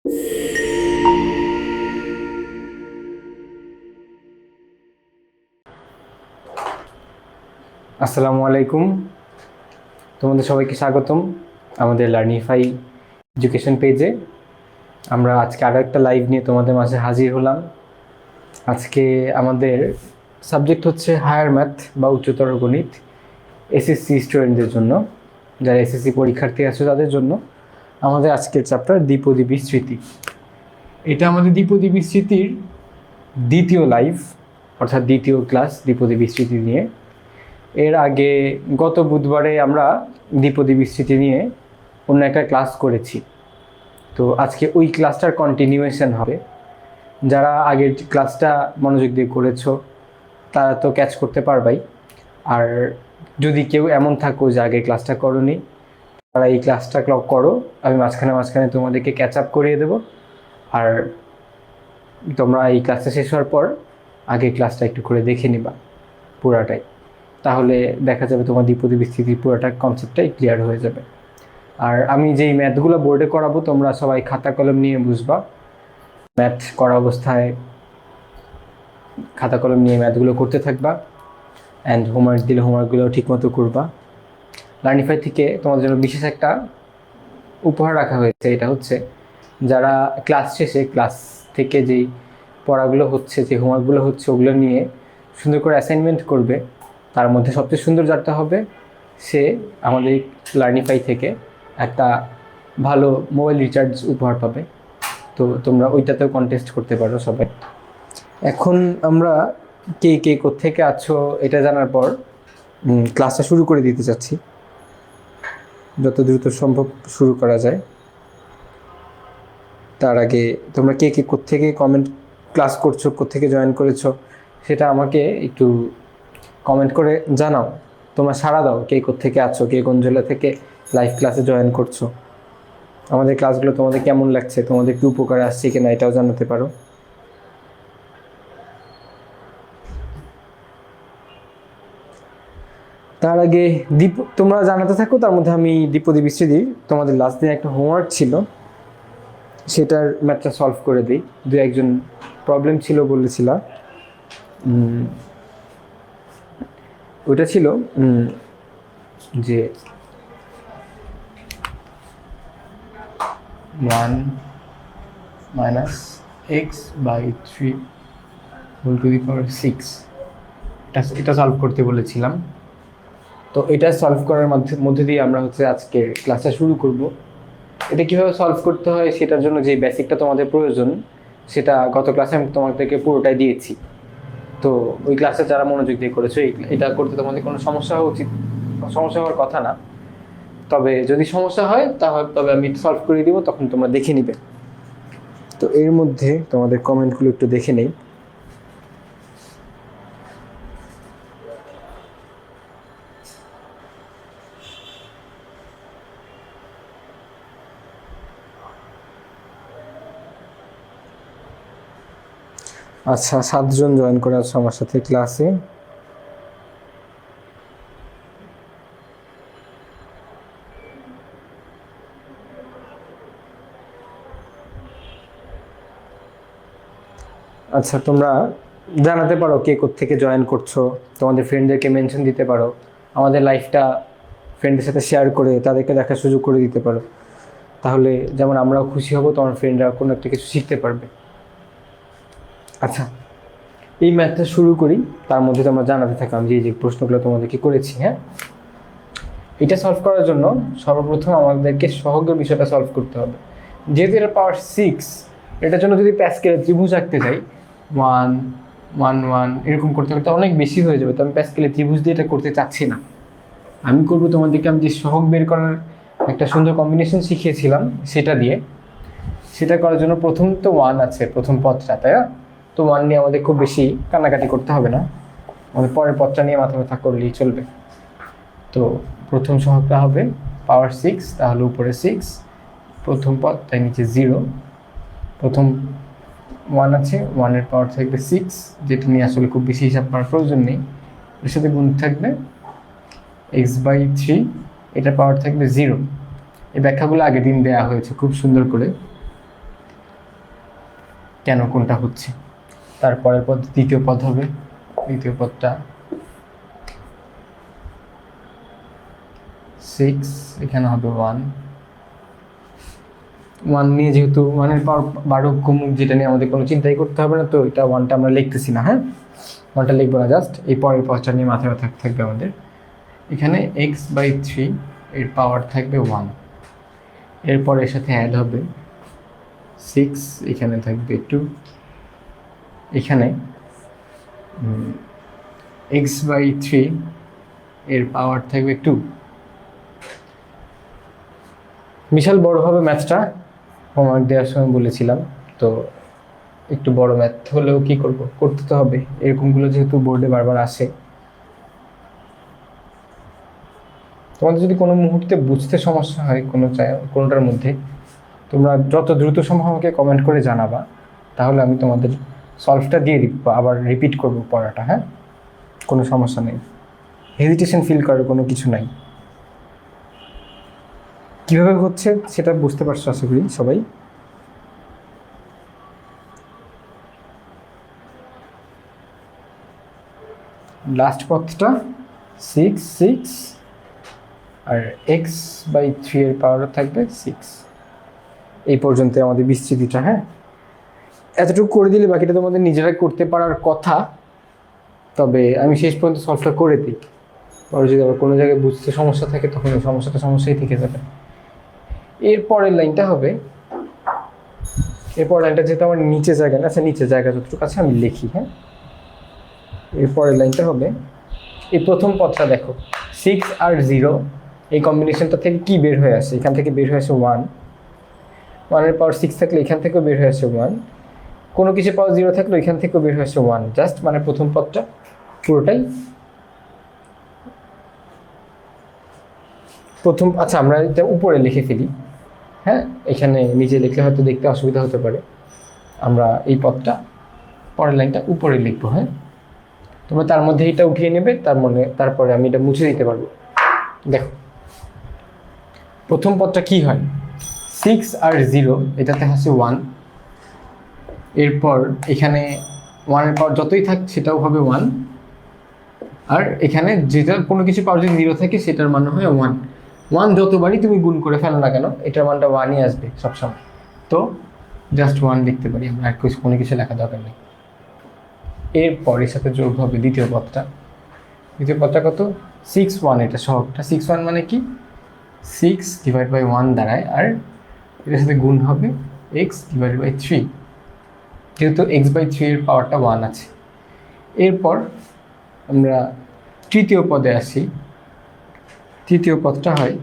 আসসালামু আলাইকুম, তোমাদের সবাইকে স্বাগতম আমাদের লার্নিফাই এডুকেশন পেজে। আমরা আজকে আরও একটা লাইভ নিয়ে তোমাদের মাঝে হাজির হলাম। আজকে আমাদের সাবজেক্ট হচ্ছে হায়ার ম্যাথ বা উচ্চতর গণিত, এসএসসি স্টুডেন্টদের জন্য, যারা এসএসসি পরীক্ষার্থী আছে তাদের জন্য আমাদের আজকের চ্যাপ্টার দ্বিপদী বিস্তৃতি। এটা আমাদের দ্বিপদী বিস্তৃতির দ্বিতীয় লাইভ, অর্থাৎ দ্বিতীয় ক্লাস দ্বিপদী বিস্তৃতি নিয়ে। এর আগে গত বুধবারে আমরা দ্বিপদী বিস্তৃতি নিয়ে অন্য একটা ক্লাস করেছি, তো আজকে ওই ক্লাসটার কন্টিনিউয়েশন হবে। যারা আগের ক্লাসটা মনোযোগ দিয়ে করেছো তারা তো ক্যাচ করতে পারবাই, আর যদি কেউ এমন থাকো যে আগের ক্লাসটা করোনি, তারা এই ক্লাসটা করো। আমি মাঝখানে তোমাদেরকে ক্যাচ আপ করিয়ে দেবো, আর তোমরা এই ক্লাসটা শেষ হওয়ার পর আগের ক্লাসটা একটু করে দেখে নিবা পুরাটাই, তাহলে দেখা যাবে তোমার দ্বিপদী বিস্তৃতির পুরোটা কনসেপ্টটাই ক্লিয়ার হয়ে যাবে। আর আমি যেই ম্যাথগুলো বোর্ডে করাবো তোমরা সবাই খাতা কলম নিয়ে বুঝবা। ম্যাথ করা অবস্থায় খাতা কলম নিয়ে ম্যাথগুলো করতে থাকবা, অ্যান্ড হোমওয়ার্ক দিলে হোমওয়ার্কগুলো ঠিকমতো করবা। লার্নিফাই থেকে তোমাদের জন্য বিশেষ একটা উপহার রাখা হয়েছে, এটা হচ্ছে যারা ক্লাস শেষে ক্লাস থেকে যেই পড়াগুলো হচ্ছে, যে হোমওয়ার্কগুলো হচ্ছে, ওগুলো নিয়ে সুন্দর করে অ্যাসাইনমেন্ট করবে, তার মধ্যে সবচেয়ে সুন্দর যারটা হবে সে আমাদের লার্নিফাই থেকে একটা ভালো মোবাইল রিচার্জ উপহার পাবে। তো তোমরা ওইটাতেও কন্টেস্ট করতে পারো সবাই। এখন আমরা কে কোত্থেকে আছো এটা জানার পর ক্লাসটা শুরু করে দিতে চাচ্ছি, যত দ্রুত সম্ভব শুরু করা যায়। তার আগে তোমরা কে কোত্থেকে কমেন্ট ক্লাস করছো, কোত্থেকে জয়েন করেছো, সেটা আমাকে একটু কমেন্ট করে জানাও। তোমরা সাড়া দাও, কে কোত্থেকে আছো, কে কোন জেলা থেকে লাইভ ক্লাসে জয়েন করছো। আমাদের ক্লাসগুলো তোমাদের কেমন লাগছে, তোমাদের কি উপকারে আসছে কিনা এটাও জানাতে পারো। তার আগে তোমরা জানাতে থাকো, তার মধ্যে আমি দ্বিপদী বিস্তৃতি তোমাদের লাস্ট দিন একটা হোমওয়ার্ক ছিল, সেটার ম্যাথটা সলভ করে দিই। দু একজন প্রবলেম ছিল বলেছিলাম, ওইটা ছিল যে 1 - x/3 হোল টু দি পাওয়ার 6, এটা সলভ করতে বলেছিলাম। তো এটা সলভ করার মধ্যে দিয়ে আমরা হচ্ছে আজকে ক্লাসটা শুরু করব। এটা কীভাবে সলভ করতে হয় সেটার জন্য যে বেসিকটা তোমাদের প্রয়োজন, সেটা গত ক্লাসে আমি তোমাদেরকে পুরোটাই দিয়েছি। তো ওই ক্লাসে যারা মনোযোগ দিয়ে করেছো, এটা করতে তোমাদের কোনো সমস্যা হওয়ার কথা না। তবে যদি সমস্যা হয় তবে আমি সলভ করে দিব, তখন তোমরা দেখে নিবে। তো এর মধ্যে তোমাদের কমেন্টগুলো একটু দেখে নেই। আচ্ছা, 7 জন জয়েন করে আছো আমার সাথে ক্লাসে। আচ্ছা, তোমরা জানাতে পারো কে কোত্থেকে জয়েন করছো, তোমাদের ফ্রেন্ডদেরকে মেনশন দিতে পারো, আমাদের লাইফটা ফ্রেন্ডদের সাথে শেয়ার করে তাদেরকে দেখার সুযোগ করে দিতে পারো। তাহলে যেমন আমরাও খুশি হব, তোমার ফ্রেন্ডরা কোনো একটা কিছু শিখতে পারবে। আচ্ছা, এই ম্যাথটা শুরু করি, তার মধ্যে তোমরা জানাতে থাকো আমি যে প্রশ্নগুলো তোমাদেরকে করেছি। হ্যাঁ, এটা সলভ করার জন্য সর্বপ্রথম আমাদেরকে সহগের বিষয়টা সলভ করতে হবে। যেহেতু এটা পাওয়ার 6, এটার জন্য যদি প্যাসকেলের ত্রিভুজ আঁকতে যাই 1 1 1 এরকম করতে করতে অনেক বেশি হয়ে যাবে। তো আমি প্যাসকেলের ত্রিভুজ দিয়ে এটা করতে চাচ্ছি না। আমি করবো তোমাদেরকে আমি যে সহগ বের করার একটা সুন্দর কম্বিনেশন শিখিয়েছিলাম সেটা দিয়ে। সেটা করার জন্য প্রথম তো 1 আছে, প্রথম পদটা, তাই না? তো 1 নিয়ে আমাদের খুব বেশি কান্নাকাটি করতে হবে না, আমাদের পরের পদটা নিয়ে মাথা ব্যথা করলেই চলবে। তো প্রথম সহগটা হবে পাওয়ার 6, তাহলে উপরে 6, প্রথম পদ, তাই নিচে 0। প্রথম 1 আছে, 1-এর পাওয়ার থাকবে 6, যেটা নিয়ে আসলে খুব বেশি হিসাব করার প্রয়োজন নেই। এর সাথে গুণ থাকবে x/3, এটার পাওয়ার থাকবে 0। এই ব্যাখ্যাগুলো আগের দিন দেওয়া হয়েছে খুব সুন্দর করে। কেন কোনটা হচ্ছে। তারপরের পদ দ্বিতীয় পদ হবে, দ্বিতীয় পদটা 6, এখানে হবে 1 নিয়ে, যেহেতু 1-এর পাওয়ার 12 কমুক, যেটা নিয়ে আমাদের কোনো চিন্তাই করতে হবে না, তো এটা 1টা আমরা লিখতেছি না। হ্যাঁ, 1টা লিখবো না, জাস্ট এই পরের পদটা নিয়ে মাথায় থাকবে আমাদের। এখানে x/3 এর পাওয়ার থাকবে 1, এরপর এর সাথে অ্যাড হবে 6, এখানে থাকবে 2, এখানে x/3 এর পাওয়ার থাকবে 2। বিশাল বড় হবে ম্যাথটা, হোমওয়ার্ক দেওয়ার সময় বলেছিলাম, তো একটু বড় ম্যাথ হলেও কি করব, করতে তো হবে। এরকমগুলো যেহেতু বোর্ডে বারবার আসে, তোমাদের যদি কোনো মুহূর্তে বুঝতে সমস্যা হয় কোনোটার মধ্যে, তোমরা যত দ্রুত সম্ভব আমাকে কমেন্ট করে জানাবা, তাহলে আমি তোমাদের সলভটা দিয়ে দিব, আবার রিপিট করব পড়াটা। হ্যাঁ, কোনো সমস্যা নেই, হেজিটেশন ফিল করার কোনো কিছু নাই। কীভাবে হচ্ছে সেটা বুঝতে পারছো আশা করি সবাই। লাস্ট পথটা 6 আর x/3 এর পাওয়ার থাকবে 6। এই পর্যন্ত আমাদের বিস্তৃতিটা। হ্যাঁ, এতটুকু করে দিলে বাকিটা তোমাদের নিজেরাই করতে পারার কথা, তবে আমি শেষ পর্যন্ত সলভটা করে দিই। পরে যদি আবার কোনো জায়গায় বুঝতে সমস্যা থাকে, তখন ওই সমস্যাই থেকে যাবে। এরপরের লাইনটা হবে, এরপরের লাইনটা যেহেতু আমার নিচে জায়গা না, আচ্ছা নিচে জায়গা যতটুকু আছে আমি লিখি। হ্যাঁ, এরপরের লাইনটা হবে, এই প্রথম পদটা দেখো, 6 আর 0 এই কম্বিনেশনটা থেকে কি বের হয়ে আসে, এখান থেকে বের হয়ে আসে 1-এর পাওয়ার 6 থাকলে এখান থেকেও বের হয়ে আসে 1, কোনো কিছু পাওয়ার 0 থাকলে এখান থেকেও বের হয়ে আসে 1, জাস্ট মানে প্রথম পদটা পুরোটাই প্রথম। আচ্ছা, আমরা এটা উপরে লিখে ফেলি। হ্যাঁ, এখানে নিচে লিখলে হয়তো দেখতে অসুবিধা হতে পারে, আমরা এই পদটা পরের লাইনটা উপরে লিখবো। হ্যাঁ, তোমরা তার মধ্যে এটা উঠিয়ে নেবে, তারপরে আমি এটা মুছে দিতে পারবো। দেখো প্রথম পদটা কি হয়, 6 আর 0 এটাতে আসে 1, এরপর এখানে 1-এর পাওয়ার যতই থাক সেটাও হবে 1, আর এখানে যেটা কোনো কিছু পাওয়ার যদি 0 থাকে সেটার মান হয় 1 যতবারই তুমি গুণ করে ফেলো না কেন, এটার মানটা 1-ই আসবে সবসময়। তো জাস্ট 1 লিখতে পারি আমরা, আর কোনো কিছু লেখা দরকার নেই। এরপর এর সাথে যোগ হবে দ্বিতীয় পদটা। দ্বিতীয় পদটা কত, 6/1, এটা সহগটা 6/1 মানে কি 6/1 দাঁড়ায়, আর এটার সাথে গুণ হবে x/3, যেহেতু x/3 এর পাওয়ারটা 1 আছে। এরপর আমরা তৃতীয় পদে আসি, তৃতীয় পদটা হয়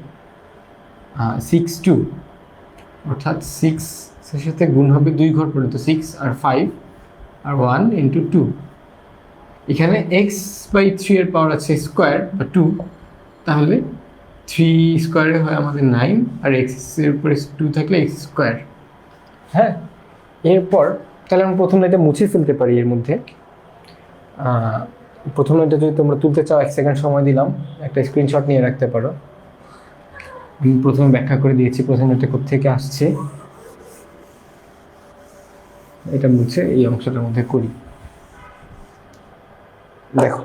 6/2, অর্থাৎ 6 এর সাথে গুণ হবে 2 ঘর পর্যন্ত, 6 আর 5 আর 1 × 2। এখানে x/3 এর পাওয়ার আছে স্কোয়ার বা 2, তাহলে 3 স্কোয়ারে হয় আমাদের 9, আর x এর উপরে 2 থাকলে x²। হ্যাঁ, এরপর তাহলে আমরা প্রথম লাইনটা মুছে ফেলতে পারি। এর মধ্যে প্রথম লাইনটা যদি তোমরা তুলতে চাও 1 সেকেন্ড সময় দিলাম, একটা স্ক্রিনশট নিয়ে রাখতে পারো। আমি প্রথমে ব্যাখ্যা করে দিয়েছি প্রথম লাইনটা কোত্থেকে আসছে, এটা মুছে এই অংশটার মধ্যে করি। দেখো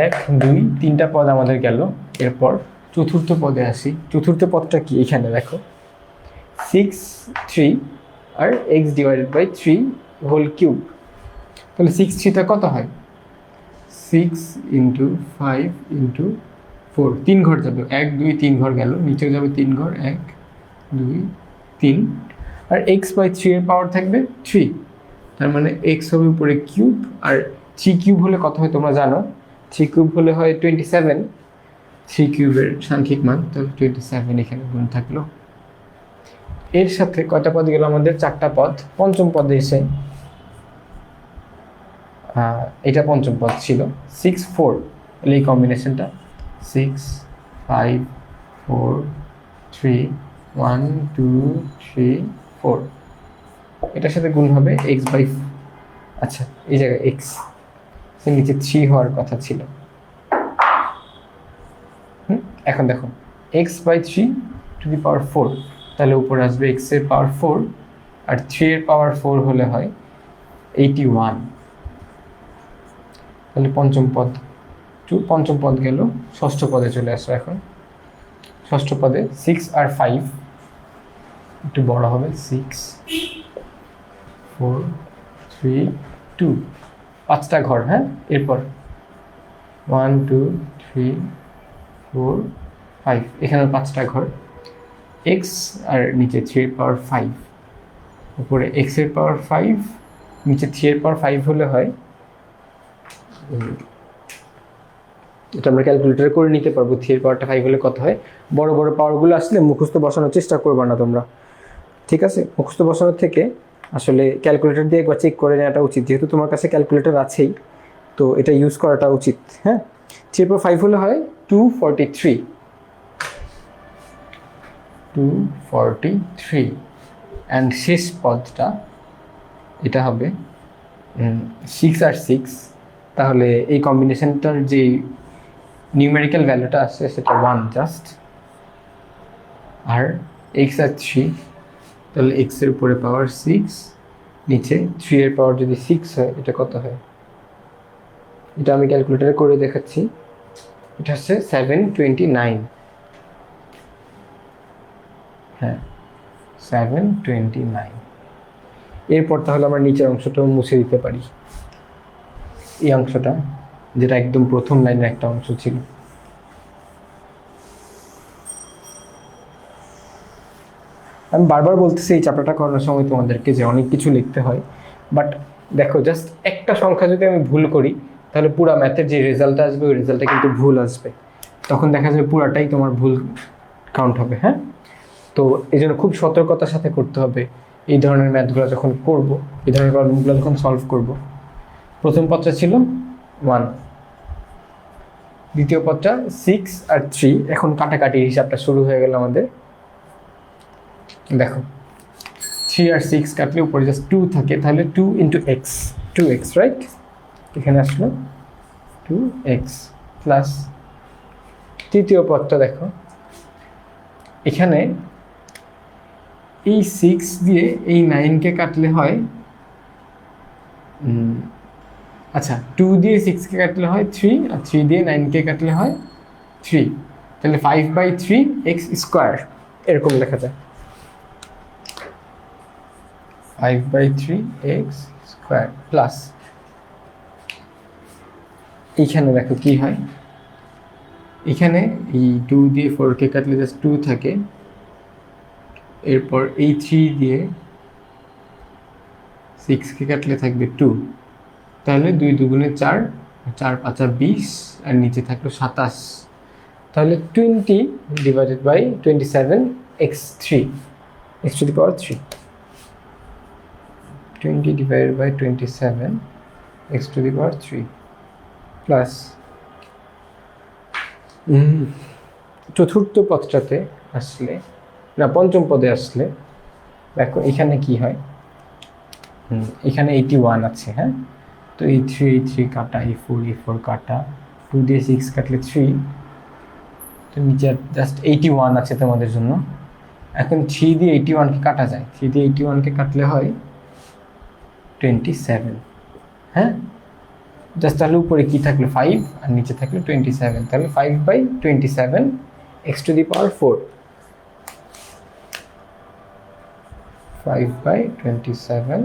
1 2 3টা পদ আমাদের গেল। এরপর চতুর্থ পদে আসি। চতুর্থ পদটা কি, এখানে দেখো 6 3 আর x/3 হোল কিউব। তাহলে 6 3টা কত হয়, 6 × 5 × 4, 3 ঘর যাবে, 1 2 3 ঘর গেল, নিচে যাবে 3 ঘর, 1 2 3, আর x/3 এর পাওয়ার থাকবে 3, তার মানে x হবে উপরে কিউব, আর 3 কিউব হলে কত হয় তোমরা জানো, 3 কিউব হলে হয় 27, 3 কিউবের সাংখ্যিক মান, তাহলে 27 এখানে গুণ থাকলো। এর সাথে কয়টা পদ গেল আমাদের, 4টা পদ। পঞ্চম পদে এসে এটা পঞ্চম পদ ছিল 6 4, এই কম্বিনেশনটা 6 5 4 3 1 2 3 4, এটার সাথে গুণ হবে x/, আচ্ছা এই জায়গায় x এর নিচে 3 হওয়ার কথা ছিল। এখন দেখো x/3 ⁴, তাহলে উপরে আসবে x এর পাওয়ার 4, আর 3 এর পাওয়ার 4 হলে হয় 81। তাহলে পঞ্চম পদ গেল, ষষ্ঠ পদে চলে আসো এখন। ষষ্ঠ পদে 6 আর 5 একটু বড় হবে, 6 4 3 2, 5টা ঘর। হ্যাঁ, এরপর 1 2 3 4 5, এখানে 5টা ঘর। x আর নিচে 3 এর পাওয়ার 5, উপরে x এর পাওয়ার 5, নিচে 3 এর পাওয়ার 5 হলে হয়, এটা আমরা ক্যালকুলেটরে করে নিতে পারবো 3 এর পাওয়ারটা 5 হলে কত হয়। বড় বড় পাওয়ারগুলো আসলে মুখস্থ বসানোর চেষ্টা করবে না তোমরা, ঠিক আছে? মুখস্থ বসানোর থেকে আসলে ক্যালকুলেটর দিয়ে একবার চেক করে নেওয়াটা উচিত, যেহেতু তোমার কাছে ক্যালকুলেটর আছেই, তো এটা ইউজ করাটা উচিত। হ্যাঁ, 3 এর পাওয়ার 5 হলে হয় 243 অ্যান্ড শেষ পদটা এটা হবে 6 আর 6, তাহলে এই কম্বিনেশনটার যে নিউমেরিক্যাল ভ্যালুটা আসছে সেটা 1 জাস্ট। আর x আর 3, তাহলে x এর উপরে পাওয়ার 6, নিচে 3 এর পাওয়ার যদি 6 হয়, এটা কত হয়? এটা আমি ক্যালকুলেটরে করে দেখাচ্ছি, এটা হচ্ছে 729। হ্যাঁ, 729। এরপর তাহলে আমরা নিচের অংশটাও মুছে দিতে পারি, এই অংশটা যেটা একদম প্রথম লাইনের একটা অংশ ছিল। আমি বারবার বলতেছি এই চ্যাপ্টারটা করানোর সময় তোমাদেরকে যে অনেক কিছু লিখতে হয়, বাট দেখো জাস্ট একটা সংখ্যা যদি আমি ভুল করি, তাহলে পুরো ম্যাথের যে রেজাল্টটা আসবে ওই রেজাল্টটা কিন্তু ভুল আসবে, তখন দেখা যাবে পুরাটাই তোমার ভুল কাউন্ট হবে। হ্যাঁ, তো এই জন্য খুব সতর্কতার সাথে করতে হবে এই ধরনের ম্যাথগুলো যখন করব, এই ধরনের প্রবলেমগুলো যখন সলভ করব। প্রথম পদটা ছিল 1, দ্বিতীয় পদটা 6 আর 3, এখন কাটাকাটির হিসাবটা শুরু হয়ে গেল আমাদের। দেখো 3 আর 6 কাটলে উপরে জাস্ট 2 থাকে, তাহলে 2 ইন্টু এক্স, 2x, রাইট? এখানে আসলো 2x প্লাস তৃতীয় পদটা দেখো, এখানে এই 6 দিয়ে এই 9কে কাটলে হয়, আচ্ছা 2 দিয়ে 6কে কাটলে হয় 3, আর 3 দিয়ে 9কে কাটলে হয় 3, তাহলে 5/3 x স্কোয়ার এরকম লেখা যায়, 5/3 x স্কোয়ার প্লাস এইখানে দেখো কি হয়, এখানে এই 2 দিয়ে 4কে কাটলে জাস্ট 2 থাকে, এরপর এই 3 দিয়ে 6কে কাটলে থাকবে 2, তাহলে 2 দুগুণে 4, 4 5 20, আর নিচে থাকলো 27, তাহলে 20/27 x to the power 3, 20/27 x to the power 3 plus চতুর্থ পদটাতে আসলে না, পঞ্চম পদে আসলে দেখো এখানে কি হয়, এখানে 81 আছে। হ্যাঁ, তো এই 3 কাটা, এই 4 কাটা, 2 দিয়ে 6 কাটলে 3, তো নিচে জাস্ট 81 আছে তোমাদের জন্য। এখন 3 দিয়ে 81কে কাটা যায়, 3 দিয়ে 81কে কাটলে হয় 27। হ্যাঁ, জাস্ট তাহলে উপরে কি থাকলো 5 আর নিচে থাকলো 27, তাহলে 5/27 x to the power 4, 5/27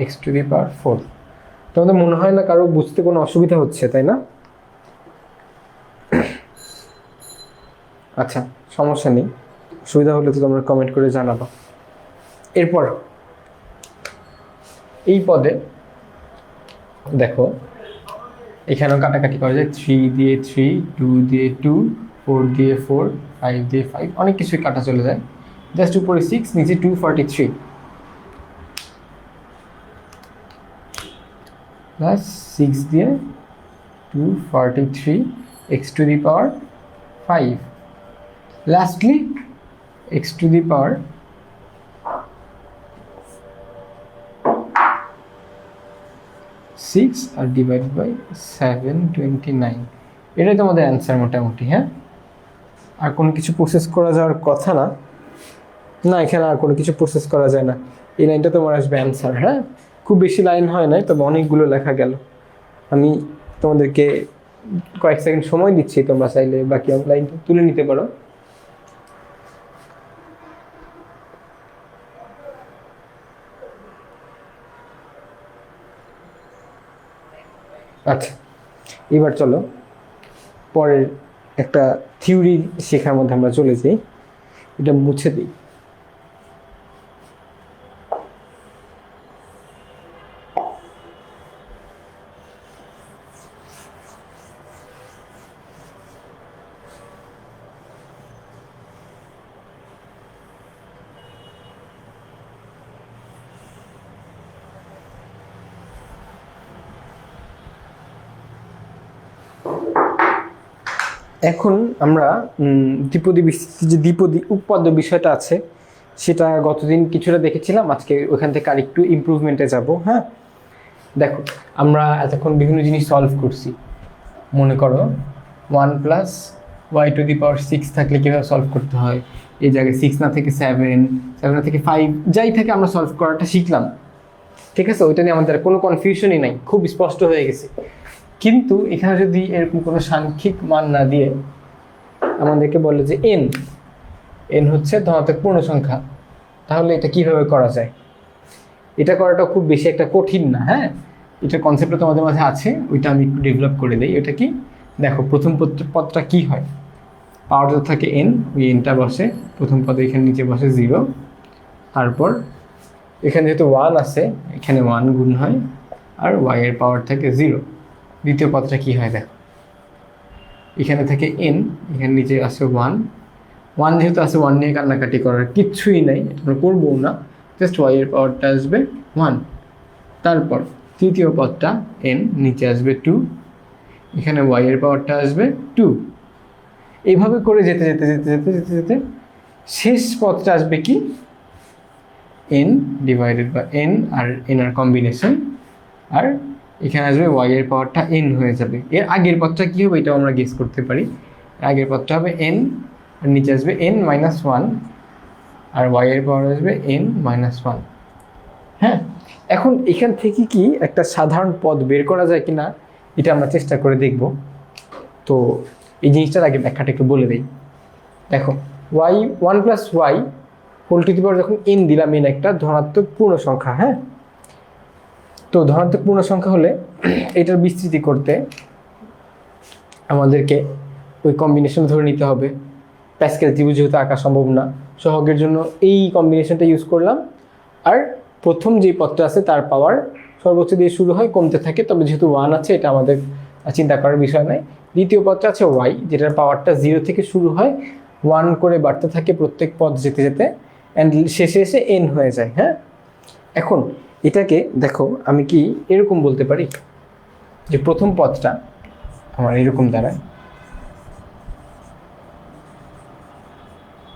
x to the power 4। তোমাদের মনে হয় না কারো বুঝতে কোনো অসুবিধা হচ্ছে, তাই না? আচ্ছা, সমস্যা নেই, অসুবিধা হলে তো তোমরা কমেন্ট করে জানাবা। এরপর এই পদে দেখো এখানেও কাটাকাটি করা যায়, 3 দিয়ে 3, 2 দিয়ে 2, 4 দিয়ে 4, 5 দিয়ে 5, অনেক কিছুই কাটা চলে যায়। জাস্ট উপরে 6, নিচে 243 প্লাস 6 দিয়ে 243 x to the power 5, lastly x to the power 6 আর ডিভাইড বাই 729, এটাই তোমাদের অ্যান্সার মোটামুটি। হ্যাঁ, আর কোনো কিছু প্রসেস করা যাওয়ার কথা না, না, এখানে আর কোনো কিছু প্রসেস করা যায় না। এই লাইনটা তোমার আসবে অ্যান্সার। হ্যাঁ, খুব বেশি লাইন হয় নাই, তবে অনেকগুলো লেখা গেল। আমি তোমাদেরকে কয়েক সেকেন্ড সময় দিচ্ছি, তোমরা চাইলে বাকি লাইনটা তুলে নিতে পারো। আচ্ছা, এবার চলো পরের একটা থিওরি শেখার মধ্যে আমরা চলে যাই। এটা মুছে দিই। এখন আমরা দ্বিপদী উপপাদ্য বিষয়টা আছে, সেটা গতদিন কিছুটা দেখেছিলাম। আজকে ওখান থেকে আরেকটু ইমপ্রুভমেন্টে যাব। হ্যাঁ, দেখো আমরা এতক্ষণ বিভিন্ন জিনিস সলভ করছি। মনে করো 1+y⁻6 থাকলে কীভাবে সলভ করতে হয়, এই জায়গায় 6 না থেকে 7, 7 না থেকে 5, যাই থেকে আমরা সলভ করাটা শিখলাম। ঠিক আছে, ওইটা নিয়ে আমাদের কোনো কনফিউশনই নাই, খুব স্পষ্ট হয়ে গেছে। কিন্তু এখানে যদি এরকম কোনো সাংখ্যিক মান না দিয়ে আমাদেরকে বলে যে এন হচ্ছে ধনাত্মক পূর্ণ সংখ্যা, তাহলে এটা কিভাবে করা যায়? এটা করাটা খুব বেশি একটা কঠিন না। হ্যাঁ, এটা কনসেপ্টটা তোমাদের মাঝে আছে, ওইটা আমি একটু ডেভেলপ করে দিই। এটা কি, দেখো প্রথম পদটা কি হয়, পাওয়ার যত থাকে এন, ওই এনটা বসে প্রথম পদে, এখানে নিচে বসে 0। তারপর এখানে যেহেতু 1 আছে, এখানে 1 গুণ হয়, আর y এর পাওয়ার থাকে 0। দ্বিতীয় পদটা কি হয় দেখো, এখানে থেকে এন, এখানে নিচে আসে 1 যেহেতু আছে, 1 নিয়ে কান্নাকাটি করার কিচ্ছুই নাই, আমরা করবো না, জাস্ট y এর পাওয়ারটা আসবে 1। তারপর তৃতীয় পদটা এন, নিচে আসবে 2, এখানে y এর পাওয়ারটা আসবে 2। এইভাবে করে যেতে যেতে যেতে যেতে যেতে যেতে শেষ পদটা আসবে কি, n/n, আর n আর কম্বিনেশন, আর এখানে আসবে y এর পাওয়ারটা n হয়ে যাবে। এর আগের পদটা কি হবে এটাও আমরা গেস করতে পারি। আগের পদটা হবে n, আর নিচে আসবে n-1, আর y এর পাওয়ার আসবে n-1। হ্যাঁ, এখন এখান থেকে কি একটা সাধারণ পদ বের করা যায় কিনা এটা আমরা চেষ্টা করে দেখব। তো এই জিনিসটার আগে ব্যাখ্যাটা একটু বলে দিই। দেখো, 1+y⁻⁴ যখন n দিলাম, n একটা ধনাত্মক পূর্ণ সংখ্যা। হ্যাঁ, তো ধনাত্মক পূর্ণ সংখ্যা হলে এটার বিস্তৃতি করতে আমাদেরকে ওই কম্বিনেশন ধরে নিতে হবে। প্যাসকেল ত্রিভুজ যেহেতু আঁকা সম্ভব না, সহগের জন্য এই কম্বিনেশনটা ইউজ করলাম। আর প্রথম যে পদটা আছে তার পাওয়ার সর্বোচ্চ দিয়ে শুরু হয়, কমতে থাকে, তবে যেহেতু 1 আছে এটা আমাদের চিন্তা করার বিষয় নয়। দ্বিতীয় পদটা আছে y, যেটার পাওয়ারটা 0 থেকে শুরু হয়, 1 করে বাড়তে থাকে প্রত্যেক পদ যেতে যেতে, অ্যান্ড শেষে এসে n হয়ে যায়। হ্যাঁ, এখন এটাকে দেখো, আমি কি এরকম বলতে পারি যে প্রথম পদটা আমার এরকম দাঁড়ায়,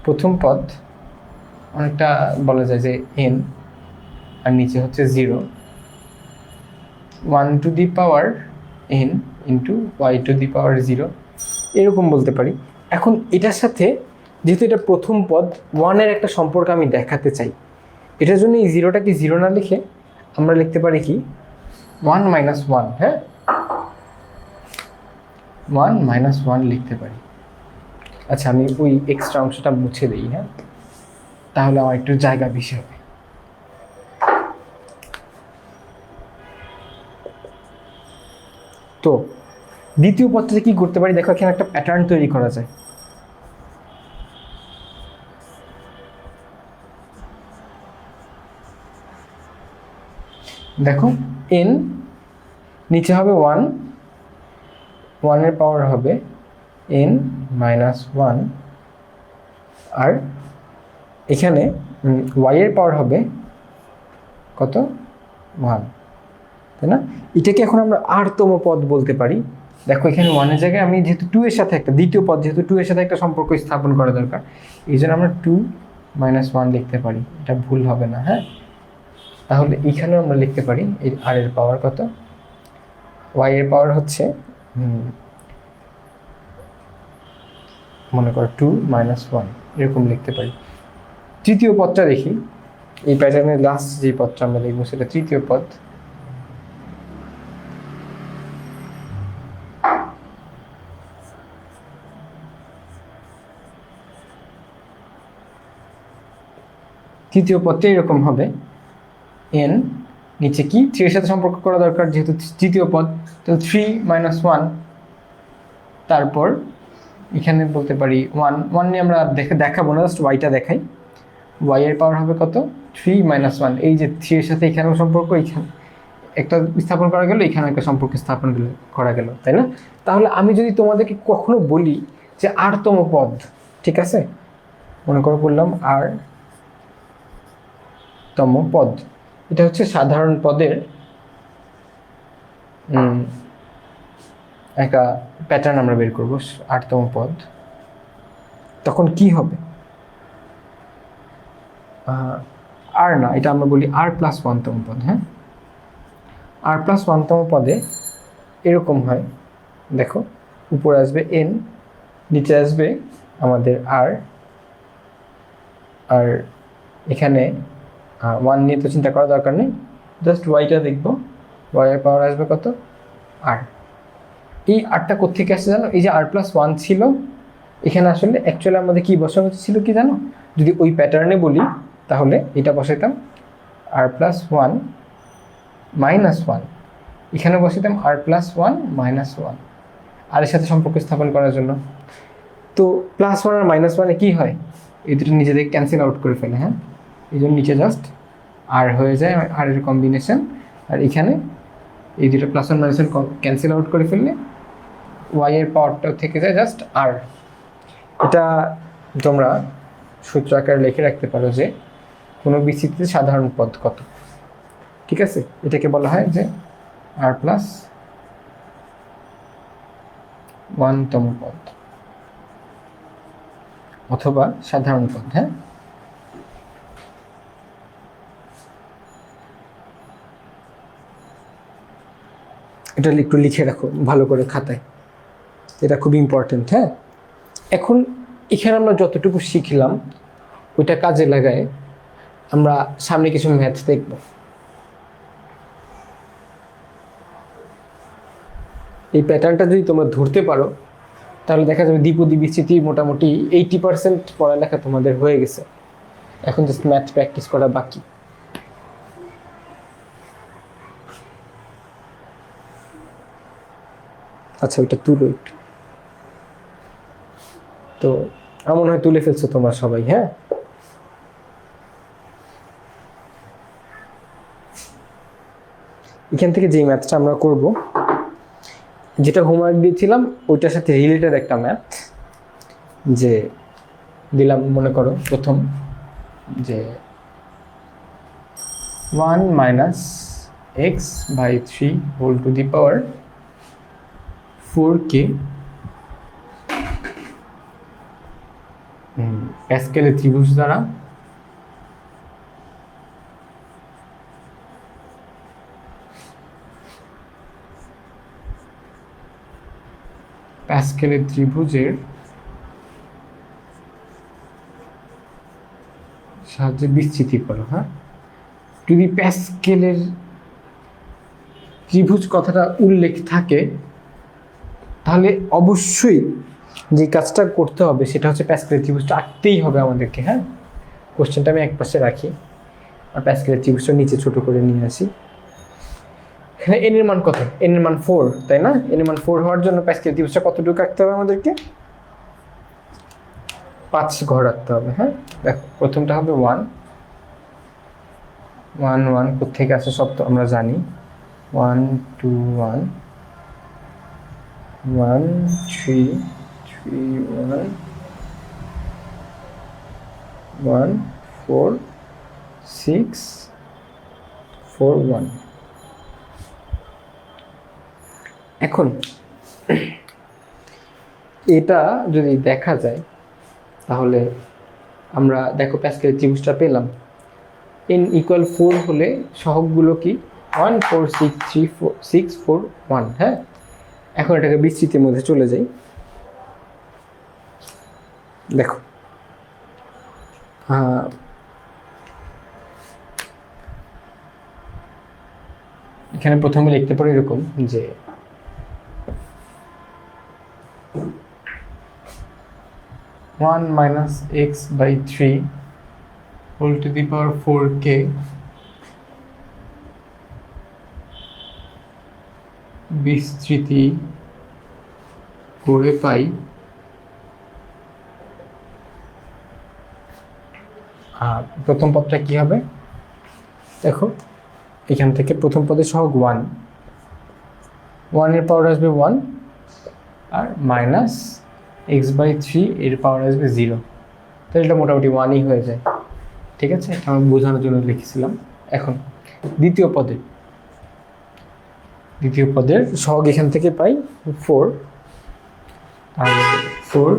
প্রথম পদ অনেকটা বলা যায় যে n, আর নিচে হচ্ছে 0, 1n y⁻0, এরকম বলতে পারি। এখন এটার সাথে যেহেতু এটা প্রথম পদ, 1 এর একটা সম্পর্ক আমি দেখাতে চাই, এটার জন্য এই 0টাকে 0 না লিখে আমরা লিখতে পারি কি 1-1। হ্যাঁ, 1-1 লিখতে পারি। আচ্ছা, আমি ওই এক্সট্রা অংশটা মুছে দিই। হ্যাঁ, তাহলে আমার একটু জায়গা বেশি হবে। তো দ্বিতীয় পদটাতে কি করতে পারি দেখো, এখানে একটা প্যাটার্ন তৈরি করা যায়। দেখো, n নিচে হবে 1, 1 এর পাওয়ার হবে n-1, আর এখানে y এর পাওয়ার হবে কত, 1, তাই না? এটাকে এখন আমরা r তম পদ বলতে পারি। দেখো, এখানে 1 এর জায়গায় আমি যেহেতু 2 এর সাথে একটা দ্বিতীয় পদ, যেহেতু 2 এর সাথে একটা সম্পর্ক স্থাপন করা দরকার, এই জন্য আমরা 2-1 লিখতে পারি, এটা ভুল হবে না। হ্যাঁ, তাহলে এখানেও আমরা লিখতে পারি এই r এর পাওয়ার কত, y এর পাওয়ার হচ্ছে মনে করো 2-1, এরকম লিখতে পারি। তৃতীয় পদটা দেখি। এই প্যাটার্নের লাস্ট যে পদটা আমরা দেখবো সেটা তৃতীয় পদ। তৃতীয় পদটা এরকম হবে, n নিচে কি 3 এর সাথে সম্পর্ক করা দরকার, যেহেতু তৃতীয় পদ, তো 3 - 1, তারপর এখানে বলতে পারি 1 নিয়ে আমরা দেখাবো না, জাস্ট ওয়াইটা দেখাই। ওয়াই এর পাওয়ার হবে কত, 3 - 1। এই যে 3 এর সাথে এখানেও সম্পর্ক, এখানে একটা স্থাপন করা গেল, এখানে একটা সম্পর্ক স্থাপন করা গেল, তাই না? তাহলে আমি যদি তোমাদেরকে কখনো বলি যে r-তম পদ, ঠিক আছে, মনে করো বললাম r-তম পদ, এটা হচ্ছে সাধারণ পদের একটা প্যাটার্ন আমরা বের করবো, 8তম পদ। তখন কি হবে, আর না, এটা আমরা বলি r+1তম পদ। হ্যাঁ, r+1তম পদে এরকম হয়, দেখো উপরে আসবে n, নিচে আসবে আমাদের r, আর এখানে 1 নিয়ে তো চিন্তা করা দরকার নেই, জাস্ট ওয়াইটা দেখবো। ওয়াই এর পাওয়ার আসবে কত, r। এই আরটা কোত্থেকে আসছে জানো, এই যে r+1 ছিল, এখানে আসলে অ্যাকচুয়ালি আমাদের কি বসানো ছিল কি জানো, যদি ওই প্যাটার্নে বলি তাহলে এটা বসাইতাম r+1 - 1, এখানে বসাইতাম r+1 - 1, আর এর সাথে সম্পর্ক স্থাপন করার জন্য। তো +1 আর -1 কি হয়, এই দুটো নিজে থেকে ক্যান্সেল আউট করে ফেলে। হ্যাঁ, এই জন্য নিচে জাস্ট আর হয়ে যায়, আর এর কম্বিনেশন, আর এখানে এই দুটো +1 - 1 ক্যান্সেল আউট করে ফেললে ওয়াই এর পাওয়ারটাও থেকে যায় জাস্ট আর। এটা তোমরা সূত্র আকারে লিখে রাখতে পারো যে কোনো বিস্তৃতিতে সাধারণ পদ কত, ঠিক আছে? এটাকে বলা হয় যে r+1তম পদ অথবা সাধারণ পদ। হ্যাঁ, এটা একটু লিখে রাখো ভালো করে খাতায়, এটা খুব ইম্পর্টেন্ট। হ্যাঁ, এখন এখানে আমরা যতটুকু শিখলাম ওইটা কাজে লাগায় আমরা সামনে কিছু ম্যাথ দেখব। এই প্যাটার্নটা যদি তোমরা ধরতে পারো তাহলে দেখা যাবে দ্বিপদী বিস্তৃতি মোটামুটি 80% পড়ালেখা তোমাদের হয়ে গেছে, এখন জাস্ট ম্যাথ প্র্যাকটিস করা বাকি। আচ্ছা, ওইটা তুলো একটু, তো আমার মনে হয় তুলে ফেলছো তোমরা সবাই। হ্যাঁ, এখান থেকে যে ম্যাথটা আমরা করব, যেটা হোমওয়ার্ক দিয়েছিলাম ওইটার সাথে রিলেটেড একটা ম্যাথ, যে দিলাম মনে করো প্রথম যে 1 - x/3 whole to the power 4k প্যাসকেলের ত্রিভুজ দ্বারা প্যাসকেলের ত্রিভুজের সাহায্যে বিস্তৃতি করো। হ্যাঁ, যদি প্যাসকেলের ত্রিভুজ কথাটা উল্লেখ থাকে তাহলে অবশ্যই যে কাজটা করতে হবে সেটা হচ্ছে প্যাসকেলের ত্রিভুজটা আঁকতেই হবে আমাদেরকে। হ্যাঁ, কোশ্চেনটা আমি একপাশে রাখি আর প্যাসকেলের ত্রিভুজটা নিচে ছোট করে নিয়ে আসি। এখানে n এর মান কত, n এর মান 4, তাই না? n এর মান 4 হওয়ার জন্য প্যাসকেলের ত্রিভুজটা কতটুকু আঁকতে হবে আমাদেরকে, 5 ঘর আঁকতে হবে। হ্যাঁ, দেখো প্রথমটা হবে 1 1 1, কোথেকে আসে সব তো আমরা জানি, 1 2 1 1 3 3 1 1 4 6 4 1। এখন এটা যদি দেখা যায় তাহলে আমরা দেখো প্যাসকেলের ত্রিভুজটা পেলাম, n = 4 হলে সহগগুলো কি 1 4 6 3 4 6 4 1। হ্যাঁ, এখন এটাকে বিস্তৃতির মধ্যে চলে যাই। দেখো এখানে প্রথমে লিখতে পারো এরকম যে one minus x by three whole to the power 4k বিস্তৃতি করে পাই আর প্রথম পদটা কি হবে দেখো এখান থেকে প্রথম পদের সহগ 1 এর পাওয়ার আসবে 1 আর মাইনাস এক্স বাই থ্রি এর পাওয়ার আসবে 0, তাহলে এটা মোটামুটি 1ই হয়ে যায়। ঠিক আছে, আমি বোঝানোর জন্য লিখেছিলাম। এখন দ্বিতীয় পদের সহগ এখান থেকে পাই 4 আর 4,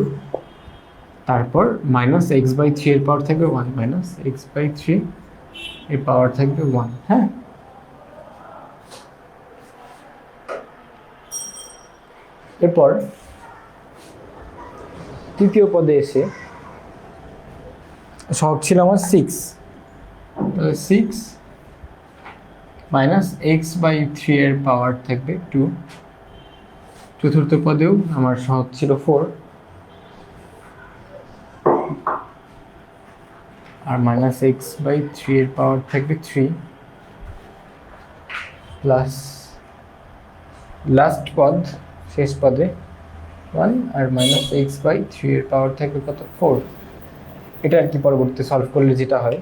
তারপর মাইনাস এক্স বাই থ্রি এর পাওয়ার থাকবে 1 মাইনাস এক্স বাই থ্রি এর পাওয়ার থাকবে 1। হ্যাঁ, এরপর তৃতীয় পদে এসে সহগ ছিল আমার 6, তাহলে 6 মাইনাস এক্স বাই থ্রি এর পাওয়ার থাকবে 2। চতুর্থ পদেও আমার সহগ ছিল 4 আর মাইনাস এক্স বাই থ্রি এর পাওয়ার থাকবে 3 প্লাস লাস্ট পদ শেষ পদে 1 আর মাইনাস এক্স বাই থ্রি এর পাওয়ার থাকবে কত 4। এটা আর কি পরবর্তীতে সলভ করলে যেটা হয়,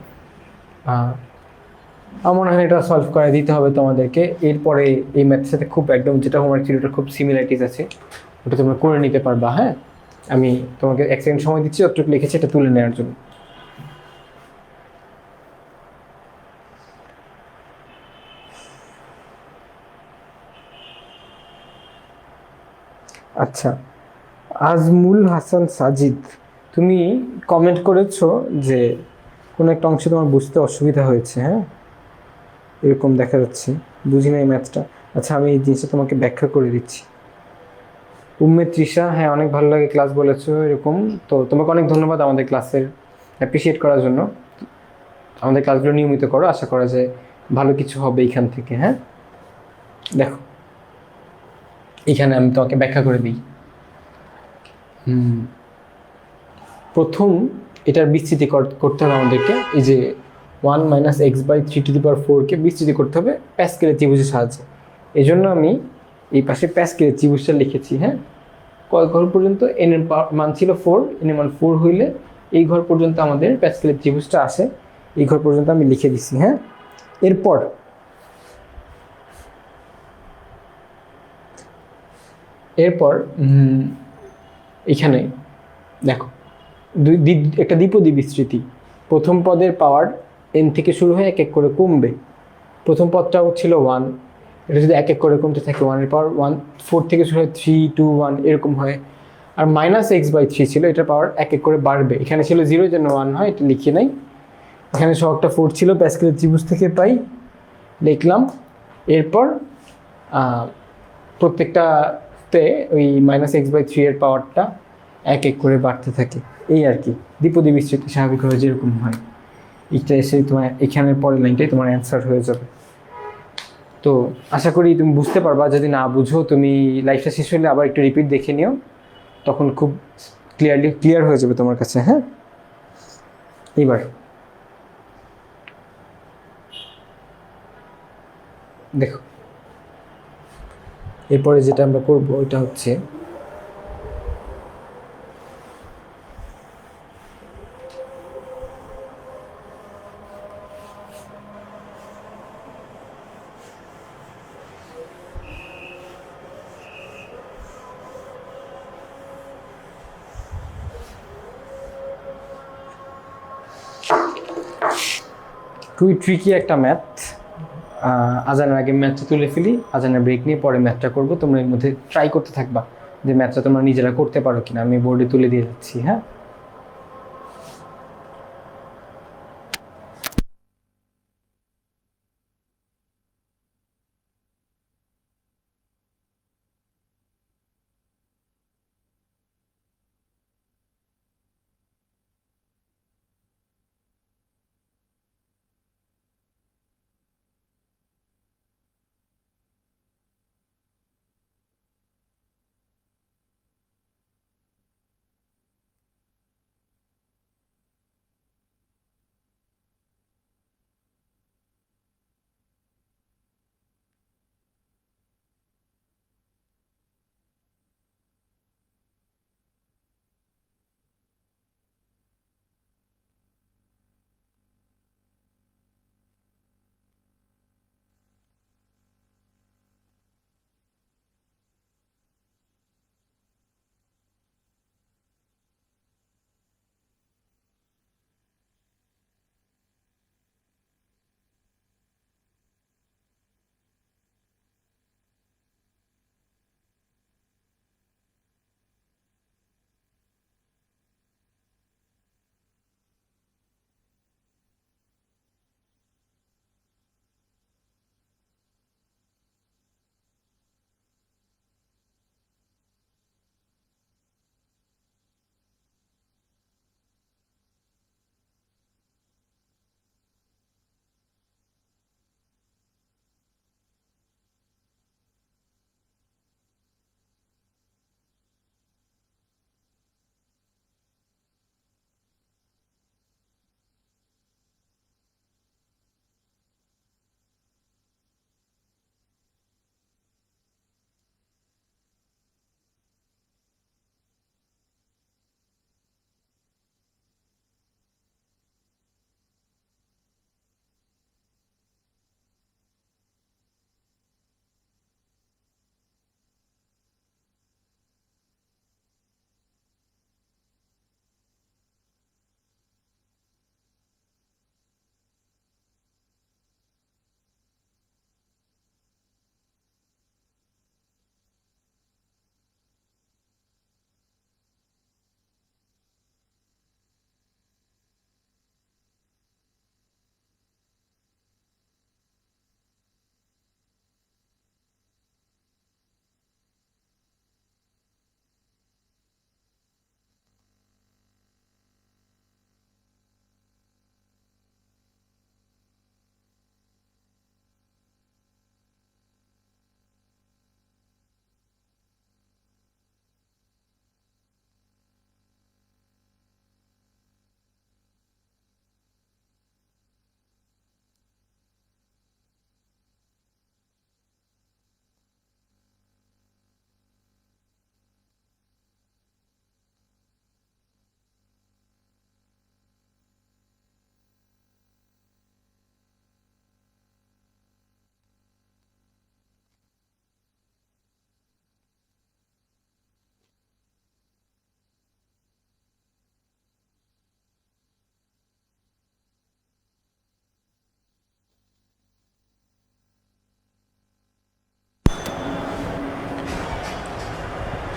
আমার মনে হয় এটা সলভ করে দিতে হবে তোমাদেরকে। এরপরে এই ম্যাথের সাথে খুব একদম যেটা হোমওয়ার্ক ছিল ওটা খুব সিমিলারিটিস আছে, ওটা তোমরা করে নিতে পারবা। হ্যাঁ, আমি তোমাকে 1 সেকেন্ড সময় দিচ্ছি, যতটুকু লিখেছি এটা তুলে নেওয়ার জন্য। আচ্ছা, আজমুল হাসান সাজিদ, তুমি কমেন্ট করেছো যে কোনো একটা অংশ তোমার বুঝতে অসুবিধা হয়েছে। হ্যাঁ, এরকম দেখা যাচ্ছে, বুঝি না এই ম্যাথটা। আচ্ছা, আমি এই জিনিসটা তোমাকে ব্যাখ্যা করে দিচ্ছি। উম্মে তৃষা, হ্যাঁ অনেক ভালো লাগে ক্লাস বলেছো এরকম, তো তোমাকে অনেক ধন্যবাদ আমাদের ক্লাসের অ্যাপ্রিসিয়েট করার জন্য। আমাদের ক্লাসগুলো নিয়মিত করো, আশা করা যায় ভালো কিছু হবে এইখান থেকে। হ্যাঁ, দেখো এখানে আমি তোমাকে ব্যাখ্যা করে দিই। প্রথম এটার বিস্তৃতি করতে হবে আমাদেরকে। এই যে 1 minus x by three to the power 4কে বিস্তৃতি করতে হবে প্যাসকেলের ত্রিভুজের সাহায্যে। এই জন্য আমি এই পাশে প্যাসকেলের ত্রিভুজটা লিখেছি। হ্যাঁ, কয় ঘর পর্যন্ত এন এর মান ছিল 4, এন এর মান 4 হইলে এই ঘর পর্যন্ত আমাদের প্যাসকেলের ত্রিভুজটা আসে, এই ঘর পর্যন্ত আমি লিখে দিছি। হ্যাঁ, এরপর এখানে দেখো একটা দ্বিপদী বিস্তৃতি। প্রথম পদের পাওয়ার এন থেকে শুরু হয়ে এক এক করে কমবে। প্রথম পদটাও ছিল 1, এটা যদি এক এক করে কমতে থাকে 1 এর পাওয়ার 1, 4 থেকে শুরু হয় 3, 2, 1 এরকম হয়। আর মাইনাস এক্স বাই থ্রি ছিল, এটার পাওয়ার এক এক করে বাড়বে। এখানে ছিল 0 এর জন্য 1 হয়, এটা লিখি নাই। এখানে সহগটা 4 ছিল, প্যাসকেলের ত্রিভুজ থেকে পাই, লিখলাম। এরপর প্রত্যেকটাতে ওই মাইনাস এক্স বাই থ্রি এর পাওয়ারটা এক এক করে বাড়তে থাকে। এই আর কি দ্বিপদী বিস্তৃতি স্বাভাবিকভাবে যেরকম হয়, এটা এসে তোমার এখানের পরের লাইনটাই তোমার অ্যান্সার হয়ে যাবে। তো আশা করি তুমি বুঝতে পারবা। যদি না বুঝো তুমি লাইফটা শেষ হলে আবার একটু রিপিট দেখে নিও, তখন খুব ক্লিয়ার হয়ে যাবে তোমার কাছে। হ্যাঁ, এবার দেখো এরপরে যেটা আমরা করবো ওইটা হচ্ছে খুবই ট্রিকি একটা ম্যাথ। আজানের আগে ম্যাথটা তুলে ফেলি, আজানের ব্রেক নিয়ে পরে ম্যাথটা করবো। তোমরা এর মধ্যে ট্রাই করতে থাকবা যে ম্যাথটা তোমরা নিজেরা করতে পারো কিনা। আমি বোর্ডে তুলে দিয়ে যাচ্ছি। হ্যাঁ,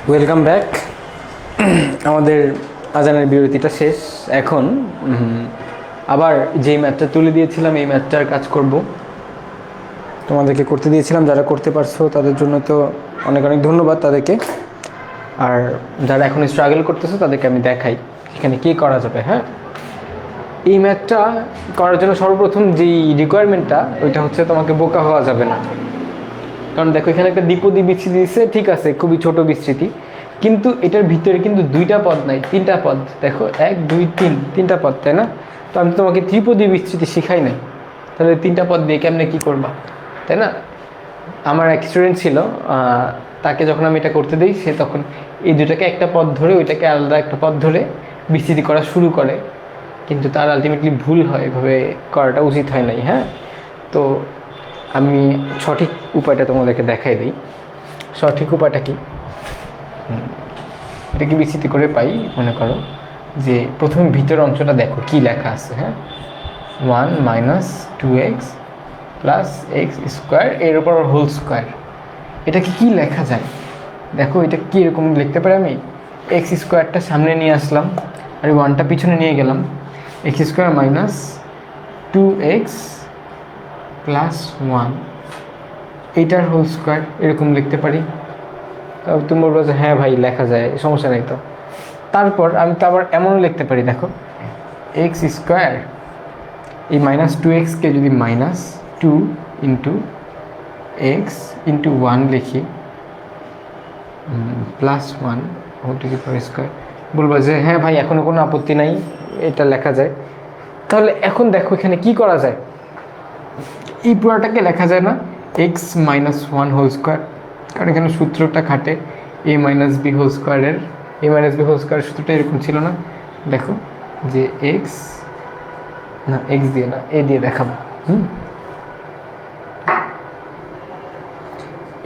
ওয়েলকাম ব্যাক। আমাদের আজানের বিরতিটা শেষ। এখন আবার যেই ম্যাথটা তুলে দিয়েছিলাম এই ম্যাথটার কাজ করব, তোমাদেরকে করতে দিয়েছিলাম। যারা করতে পারছো তাদের জন্য তো অনেক অনেক ধন্যবাদ তাদেরকে। আর যারা এখন স্ট্রাগল করতেছো তাদেরকে আমি দেখাই এখানে কী করা যাবে। হ্যাঁ, এই ম্যাথটা করার জন্য সর্বপ্রথম যেই রিকোয়ারমেন্টটা ওইটা হচ্ছে তোমাকে বোকা হওয়া যাবে না। কারণ দেখো এখানে একটা দ্বিপদী বিস্তৃতি দিচ্ছে, ঠিক আছে, খুবই ছোট বিস্তৃতি, কিন্তু এটার ভিতরে কিন্তু দুইটা পদ নাই, তিনটা পদ। দেখো 1 2 3, তিনটা পদ, তাই না? তো আমি তোমাকে ত্রিপদী বিস্তৃতি শিখাই নাই, তাহলে তিনটা পদ দিয়ে কেমনে কী করবা, তাই না? আমার এক স্টুডেন্ট ছিল, তাকে যখন আমি এটা করতে দিই সে তখন এই দুটাকে একটা পদ ধরে ওইটাকে আলাদা একটা পদ ধরে বিস্তৃতি করা শুরু করে, কিন্তু তার আলটিমেটলি ভুল হয়, এভাবে করাটা উচিত হয় নাই। হ্যাঁ, তো আমি সঠিক উপায়টা তোমাদেরকে দেখাই দিই। সঠিক উপায়টা কি, এটাকে বিস্তৃতি করে পাই। মনে করো যে প্রথমে ভিতরের অংশটা দেখো কি লেখা আছে। হ্যাঁ, 1 - 2x + x স্কোয়ার এর উপর হোল স্কোয়ার। এটাকে কি লেখা যায় দেখো, এটা কীরকম লিখতে পারি আমি? এক্স স্কোয়ারটা সামনে নিয়ে আসলাম আর 1টা পিছনে নিয়ে গেলাম। এক্স স্কোয়ার - 2x + 1 এইটার হোল স্কোয়ার, এরকম লিখতে পারি। তো তুমি বলবো যে হ্যাঁ ভাই লেখা যায়, সমস্যা নেই তো। তারপর আমি তো আবার এমনও লিখতে পারি, দেখো এক্স স্কোয়ার এই -2xকে যদি -2 * x * 1 লিখি +1 whole to the power square, বলবো যে হ্যাঁ ভাই এখনও কোনো আপত্তি নাই, এটা লেখা যায়। তাহলে এখন দেখো এখানে কি করা যায়, এই পুরোটাকে লেখা যায় না x - 1 হোল স্কোয়ার, কারণ এখানে সূত্রটা খাটে a - b হোল স্কোয়ারের। a - b হোল স্কোয়ারের সূত্রটা এরকম ছিল না, দেখো যে x দিয়ে না a দিয়ে দেখাবো।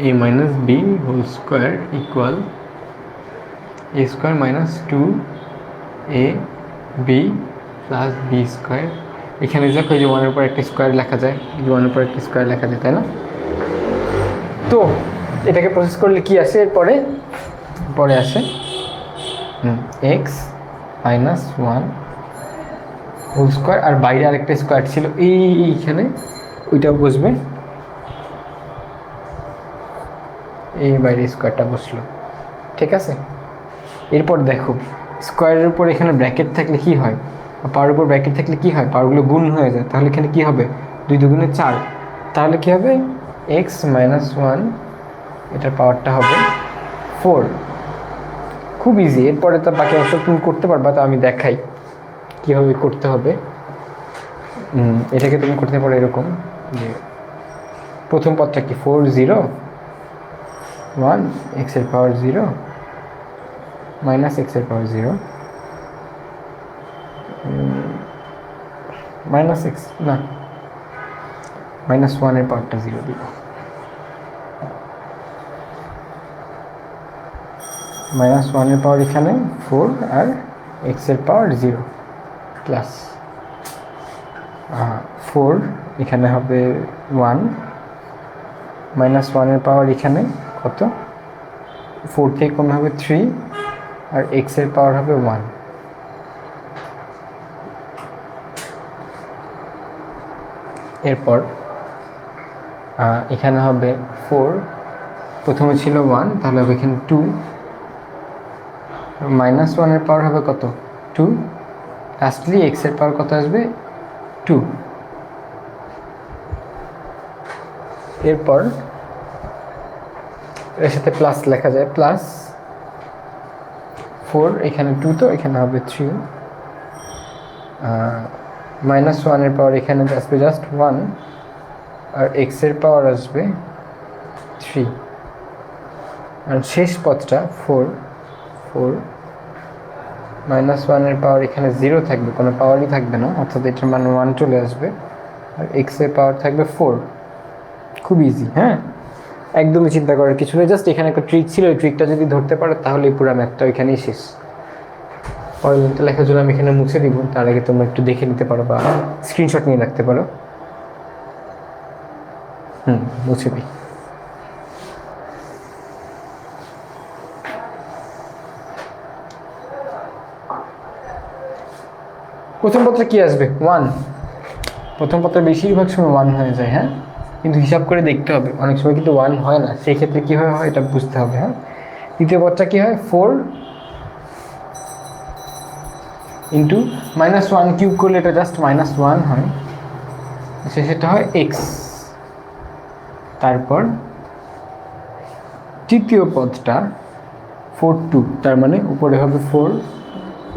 a - b whole square equal a square - 2ab + b square. এখানে দেখো এই যে 1-এর উপর একটা স্কোয়ার লেখা যায়, 1-এর উপর একটা স্কোয়ার লেখা যায়, তাই না? তো এটাকে প্রসেস করলে কি আসে, পরে আসে x - 1 হোল স্কোয়ার, আর বাইরে আরেকটা স্কোয়ার ছিল এইখানে, ওইটাও বসবে, এই বাইরে স্কোয়ারটা বসলো, ঠিক আছে? এরপর দেখো স্কোয়ারের উপর এখানে ব্র্যাকেট থাকলে কি হয়, পাওয়ার উপর ব্র্যাকেট থাকলে কি হয়, পাওয়ারগুলো গুণ হয়ে যায়, তাহলে এখানে কি হবে 2 × 2 = 4, তাহলে কি হবে x - 1 এটার পাওয়ারটা হবে 4। খুব ইজি। এরপরে তো বাকি অংশ তুমি করতে পারবা, তো আমি দেখাই কীভাবে করতে হবে। এটাকে তুমি করতে পারো এরকম যে প্রথম পদটা কি 4 0 1 x-এর পাওয়ার 0 - x-এর পাওয়ার 0 -x না -1-এর পাওয়ারটা 0 দিব, -1-এর পাওয়ার এখানে 4 আর x-এর পাওয়ার 0 প্লাস 4 এখানে হবে 1 -1-এর পাওয়ার এখানে কত, 4 থেকে কমে হবে 3 আর x-এর পাওয়ার হবে 1। এরপর এখানে হবে 4, প্রথমে ছিল 1, তাহলে হবে এখানে 2 -1-এর পাওয়ার হবে কত 2, লাস্টলি x-এর পাওয়ার কত আসবে 2। এরপর এর সাথে প্লাস লেখা যায়, +4 এখানে 2, তো এখানে হবে 3 -1-এর পাওয়ার এখানে আসবে জাস্ট 1 আর x-এর পাওয়ার আসবে 3, আর শেষ পদটা 4 -1-এর পাওয়ার এখানে 0 থাকবে, কোনো পাওয়ারই থাকবে না, অর্থাৎ এটার মান 1 চলে আসবে, আর x-এর পাওয়ার থাকবে 4। খুব ইজি। হ্যাঁ, একদমই চিন্তা করার কিছু নেই, জাস্ট এখানে একটা ট্রিক ছিল, ওই ট্রিকটা যদি ধরতে পারো তাহলে পুরো ম্যাথটা ওইখানেই শেষ। পরের লাইনটা লেখার জন্য আমি এখানে মুছে দিব, তার আগে তোমরা একটু দেখে নিতে পারো বা স্ক্রিনশট নিয়ে রাখতে পারো। মুছে দিই। প্রথম পত্রে কি আসবে? 1। প্রথম পত্রে বেশিরভাগ সময় 1 হয়ে যায়, হ্যাঁ, কিন্তু হিসাব করে দেখতে হবে, অনেক সময় কিন্তু 1 হয় না, সেই ক্ষেত্রে কীভাবে হয় এটা বুঝতে হবে। হ্যাঁ, দ্বিতীয় পদটা কী হয়? 4 ইন্টু -1 কিউব করলে এটা জাস্ট -1 হয়, সেটা হয় এক্স। তারপর তৃতীয় পদটা 4 তার মানে উপরে হবে 4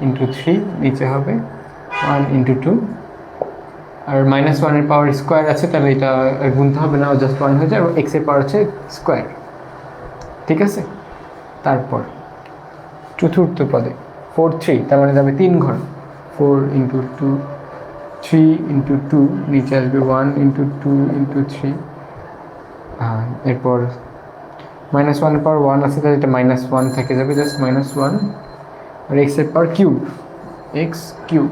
ইন্টু 3, নিচে হবে 1 ইন্টু 2, আর -1 এর পাওয়ার স্কোয়ার আছে, তাহলে এটা গুনতে হবে না, জাস্ট 1 হয়ে যায়, আর এক্সের পাওয়ার হচ্ছে স্কোয়ার। ঠিক আছে, তারপর চতুর্থ পদে 4 3, তার মানে যাবে 3 ঘর, 4 ইন্টু 2, 3 ইন্টু 2, নিচে আসবে 1 ইন্টু 2 ইন্টু 3, এরপর -1 এর পাওয়ার 1 আছে, তাহলে এটা -1 থেকে যাবে, জাস্ট -1, আর এক্সের power cube, x cube.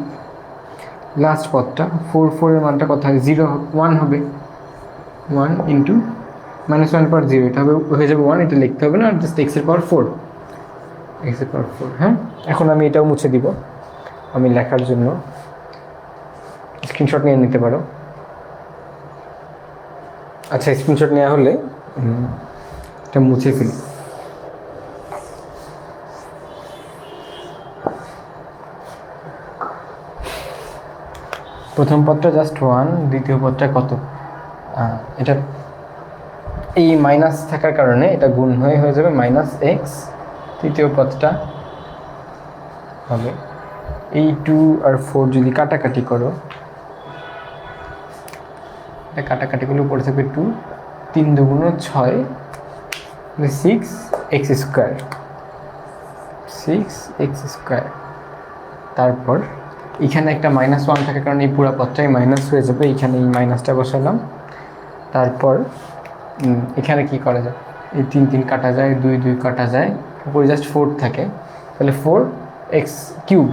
Last পদটা 4 এর মানটা কত হয়? 0 1 হবে, 1 ইন্টু -1 পাওয়ার 0, এটা হবে হয়ে যাবে 1, এটা লিখতে হবে না, আর জাস্ট এক্সের পাওয়ার 4, এক্সের পাওয়ার 4। হ্যাঁ, এখন আমি এটাও মুছে দিব, আমি লেখার জন্য স্ক্রিনশট নিয়ে নিতে পারো। আচ্ছা, স্ক্রিনশট নেওয়া হলে এটা মুছে ফেলি। প্রথম পদটা জাস্ট 1, দ্বিতীয় পদটা কত? এটা এই মাইনাস থাকার কারণে এটা গুণ হয়ে যাবে -x। তৃতীয় পদটা হবে এই 2 আর 4 যদি কাটাকাটি করো, এটা কাটাকাটি করলে পড়ে থাকবে 2, 3 2 6, 6x স্কোয়ার, 6x স্কোয়ার। তারপর এখানে একটা -1 থাকার কারণে এই পুরো পদটাই মাইনাস হয়ে যাবে, এখানে এই মাইনাসটা বসালাম। তারপর এখানে কি করা যায়? এই 3 3 কাটা যায়, 2 2 কাটা যায়, উপরে জাস্ট 4 থাকে, তাহলে 4x কিউব,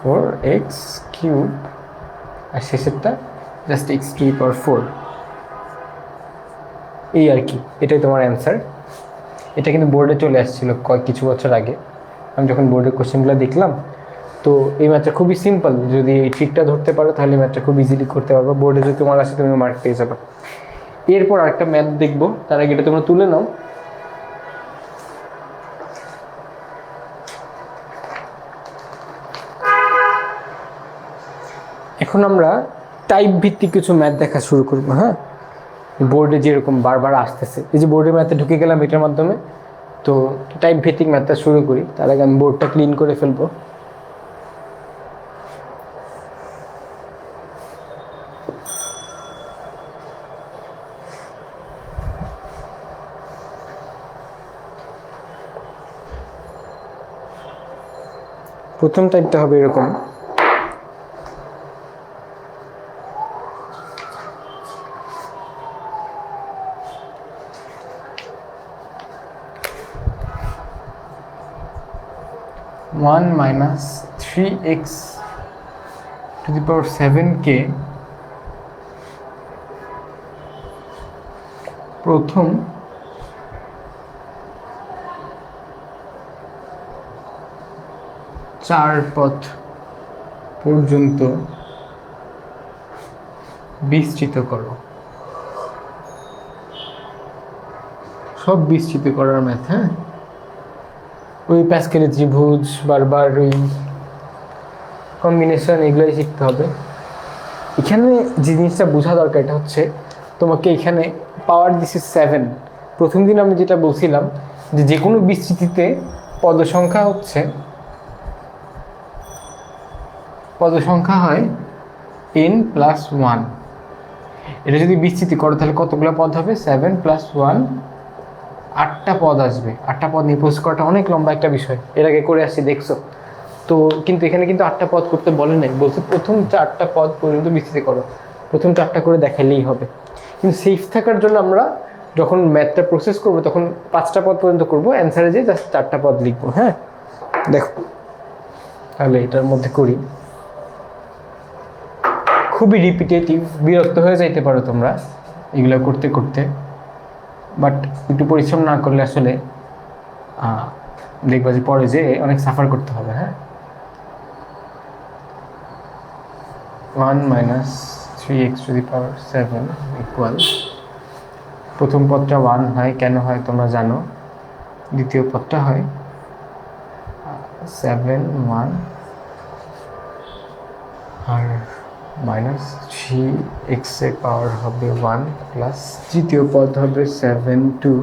4x কিউব, আর শেষেরটা জাস্ট x⁴। এই আর কি, এটাই তোমার অ্যান্সার। এটা কিন্তু বোর্ডে চলে আসছিল কিছু বছর আগে, আমি যখন বোর্ডের কোশ্চেনগুলো দেখলাম, তো এই ম্যাথটা খুবই সিম্পল, যদি এই ট্রিকটা ধরতে পারো তাহলে ম্যাথটা খুব ইজিলি করতে পারবো। বোর্ডে যদি তোমার আসে তুমি মার্ক পেয়ে যাবে। এরপর আরেকটা ম্যাথ দেখবো, তার আগে এটা তোমরা তুলে নাও। এখন আমরা টাইপ ভিত্তিক কিছু ম্যাথ দেখা শুরু করবো। হ্যাঁ, বোর্ডে যেরকম বারবার আসতেছে, এই যে বোর্ডের ম্যাথে ঢুকে গেলাম এটার মাধ্যমে, তো টাইপ ভিত্তিক ম্যাথটা শুরু করি। তার আগে আমি বোর্ডটা ক্লিন করে ফেলবো। প্রথম টাইপটা হবে এরকম, -1 - 3x to the power 7কে প্রথম চার পদ পর্যন্ত বিস্তৃত করো। সব বিস্তৃত করার ম্যাথ। হ্যাঁ, ওই প্যাসকেলের ত্রিভুজ, বারবার ওই কম্বিনেশন, এগুলোই শিখতে হবে। এখানে যে জিনিসটা বোঝা দরকার, এটা হচ্ছে তোমাকে এখানে পাওয়ার দিছে 7। প্রথম দিন আমি যেটা বলছিলাম যে কোনো বিস্তৃতিতে পদসংখ্যা হয় n+1। এটা যদি বিস্তৃতি করো তাহলে কতগুলো পদ হবে? 7 + 1, 8টা পদ আসবে। 8টা পদ নিয়ে প্রসেস করাটা অনেক লম্বা একটা বিষয়, এর আগে করে আসছি দেখছো তো। কিন্তু এখানে কিন্তু 8টা পদ করতে বলে নাই, বলছে প্রথম 4টা পদ পর্যন্ত বিস্তৃতি করো, প্রথম 4টা করে দেখাইলেই হবে। কিন্তু সেফ থাকার জন্য আমরা যখন ম্যাথটা প্রসেস করবো তখন 5টা পদ পর্যন্ত করবো, অ্যান্সারে যে জাস্ট 4টা পদ লিখবো। হ্যাঁ, দেখো তাহলে এটার মধ্যে করি। খুবই রিপিটেটিভ, বিরক্ত হয়ে যাইতে পারো তোমরা এগুলো করতে করতে, বাট একটু পরিশ্রম না করলে আসলে দেখবা যে পরে যে অনেক সাফার করতে হবে। হ্যাঁ, 1 minus 3x to the power 7 equal, প্রথম পদটা 1 হয়, কেন হয় তোমরা জানো, দ্বিতীয় পদটা হয় 7 1 আর মাইনাস 3x এর পাওয়ার হবে 1 প্লাস তৃতীয় পদ হবে 7 2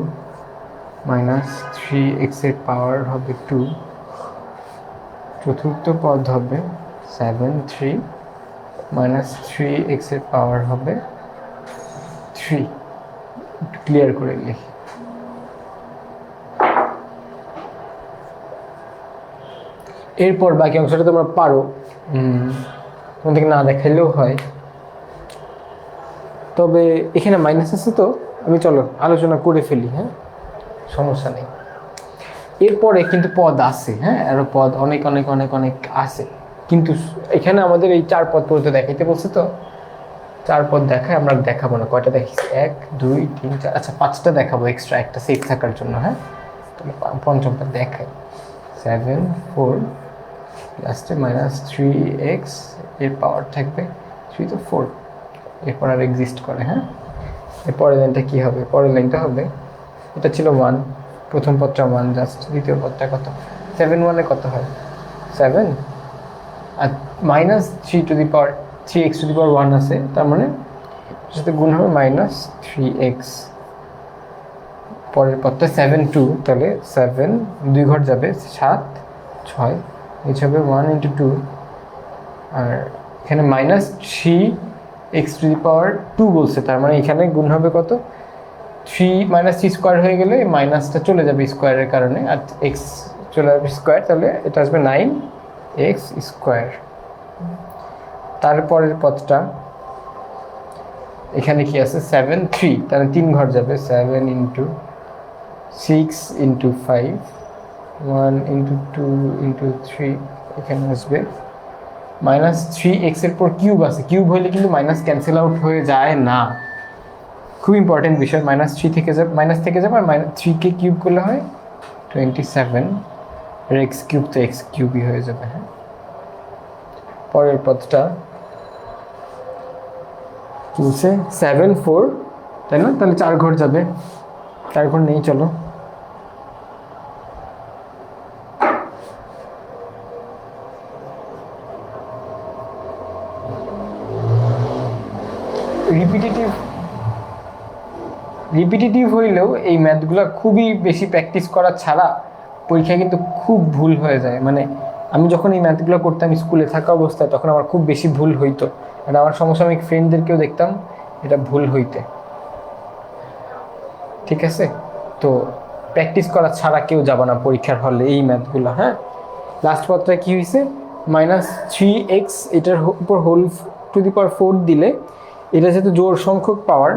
মাইনাস 3x এর পাওয়ার হবে 2, চতুর্থ পদ হবে 7 3 মাইনাস 3x এর পাওয়ার হবে 3। ক্লিয়ার করে লিখি। এরপর বাকি অংশটা তোমরা পারো, তোমাদেরকে না দেখাইলেও হয়, তবে এখানে মাইনাস আছে তো আমি চলো আলোচনা করে ফেলি, হ্যাঁ সমস্যা নেই। এরপরে কিন্তু পদ আছে, হ্যাঁ আরো পদ অনেক অনেক অনেক অনেক আছে, কিন্তু এখানে আমাদের এই 4 পদ পর্যন্ত দেখাইতে বলছে, তো 4 পদ দেখায়, আমরা দেখাবো না। কয়টা দেখিস, 1 2 3 4, আচ্ছা 5টা দেখাবো এক্সট্রা, একটা সেফ থাকার জন্য। হ্যাঁ তাহলে পঞ্চমটা দেখাই, 7 4 লাস্টে মাইনাস 3x এর পাওয়ার থাকবে 3 তো 4, এরপর আর এক্সিস্ট করে। হ্যাঁ এর পরের লাইনটা কী হবে, পরের লাইনটা হবে, এটা ছিল 1, প্রথম পদটা 1 জাস্ট, দ্বিতীয় পদটা কত, 7 1 কত হয় 7, আর minus 3 to the power 3x to the power 1 আছে, তার মানে সাথে গুণ হবে মাইনাস 3x। পরের পদটা 7 2, তাহলে 7 2 ঘর যাবে 7 6, এই হবে 1 ইন্টু 2, আর এখানে মাইনাস 3x টু দি পাওয়ার 2 বলছে, তার মানে এখানে গুণ হবে কত, 3 মাইনাস 3 স্কোয়ার হয়ে গেলে মাইনাসটা চলে যাবে স্কোয়ারের কারণে, আর এক্স চলে যাবে স্কোয়ার, তাহলে এটা আসবে 9x স্কোয়ার। তারপরের পদটা এখানে কি আছে 7 3, তাহলে 3 ঘর যাবে, 7 ইন্টু 6 ইন্টু 5 1 ইন্টু 2 ইন্টু 3, এখানে আসবে মাইনাস 3x এর পর কিউব আছে, কিউব হইলে কিন্তু মাইনাস ক্যান্সেল আউট হয়ে যায় না, খুব ইম্পর্টেন্ট বিষয়। মাইনাস 3 থেকে যাবে, মাইনাস থেকে যাবে, আর মাইনাস 3কে কিউব করলে হয় 27, আর এক্স কিউব তো এক্স কিউবই হয়ে যাবে। হ্যাঁ পরের পদটা বলছে 7 4, তাই না, তাহলে 4 ঘর যাবে, 4 ঘর নেই, চলো রিপিটিটিভ হইলেও এই ম্যাথগুলো খুবই বেশি প্র্যাকটিস করা ছাড়া পরীক্ষায় কিন্তু খুব ভুল হয়ে যায়। মানে আমি যখন এই ম্যাথগুলো করতাম স্কুলে থাকা অবস্থায়, তখন আমার খুব বেশি ভুল হইতো, আর আমার সমসাময়িক ফ্রেন্ডদেরকেও দেখতাম এটা ভুল হইতে। ঠিক আছে, তো প্র্যাকটিস করা ছাড়া কেউ যাবে না পরীক্ষার হলে এই ম্যাথগুলো। হ্যাঁ লাস্ট পদটা কী হয়েছে, মাইনাস 3x, এটার উপর হোল টু দি পাওয়ার 4 দিলে, এটা যেহেতু জোড় সংখ্যক পাওয়ার,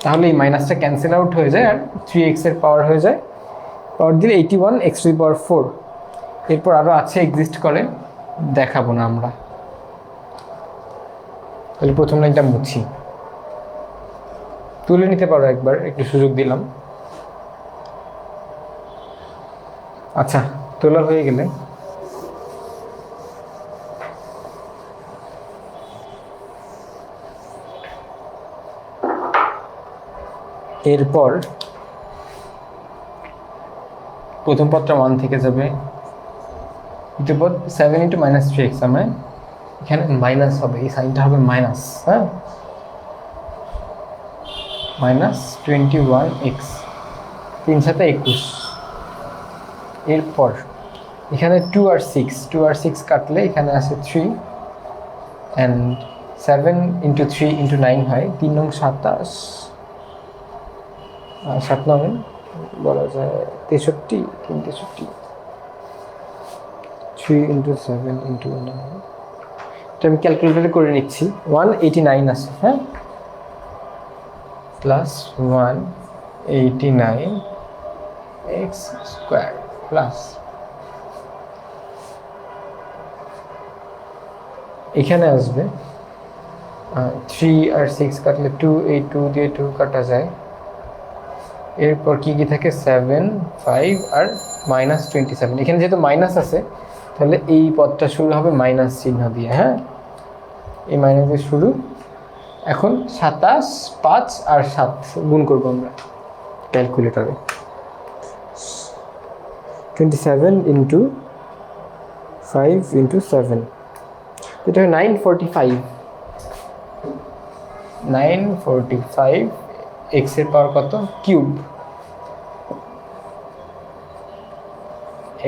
তাহলে এই মাইনাসটা ক্যান্সেল আউট হয়ে যায়, আর 3x এর পাওয়ার হয়ে যায়, পাওয়ার দিলে 81x টু দি পাওয়ার 4। এরপর আরও আছে এক্সিস্ট করে, দেখাবো না আমরা। তাহলে প্রথম লাইনটা মুছি, তুলে নিতে পারো একবার, একটু সুযোগ দিলাম। আচ্ছা তোলা হয়ে গেলে এরপর প্রথম পদটা 1 থেকে যাবে, দ্বিতীয় পদ 7 ইন্টু মাইনাস 3x, আমরা এখানে মাইনাস হবে, এই সাইনটা হবে মাইনাস। হ্যাঁ মাইনাস 21x, 3 7 21। এরপর এখানে 2 আর 6 কাটলে এখানে আছে 3, অ্যান্ড 7 ইন্টু 3 ইন্টু 9 হয় 3 নং 27, 7 নং বলা যায় 63, 3 63, 3 ইন্টু 7 ইন্টু 9, এটা আমি ক্যালকুলেটরে করে নিচ্ছি, 189 আছে। হ্যাঁ প্লাস 189x স্কোয়ার প্লাস, এখানে আসবে 3 আর 6 কাটলে 2, এই 2 দিয়ে 2 কাটা যায়, এরপর কি কি থাকে 7 5 আর মাইনাস 27, এখানে যেহেতু মাইনাস আছে তাহলে এই পদটা শুরু হবে মাইনাস চিহ্ন দিয়ে। হ্যাঁ এই মাইনাসের শুরু। এখন 27, 5 আর 7 গুণ করবো আমরা ক্যালকুলেটরে। 27 ইন্টু 5 ইন্টু 7, এটা 945। 945 এক্স এর পাওয়ার কত কিউব,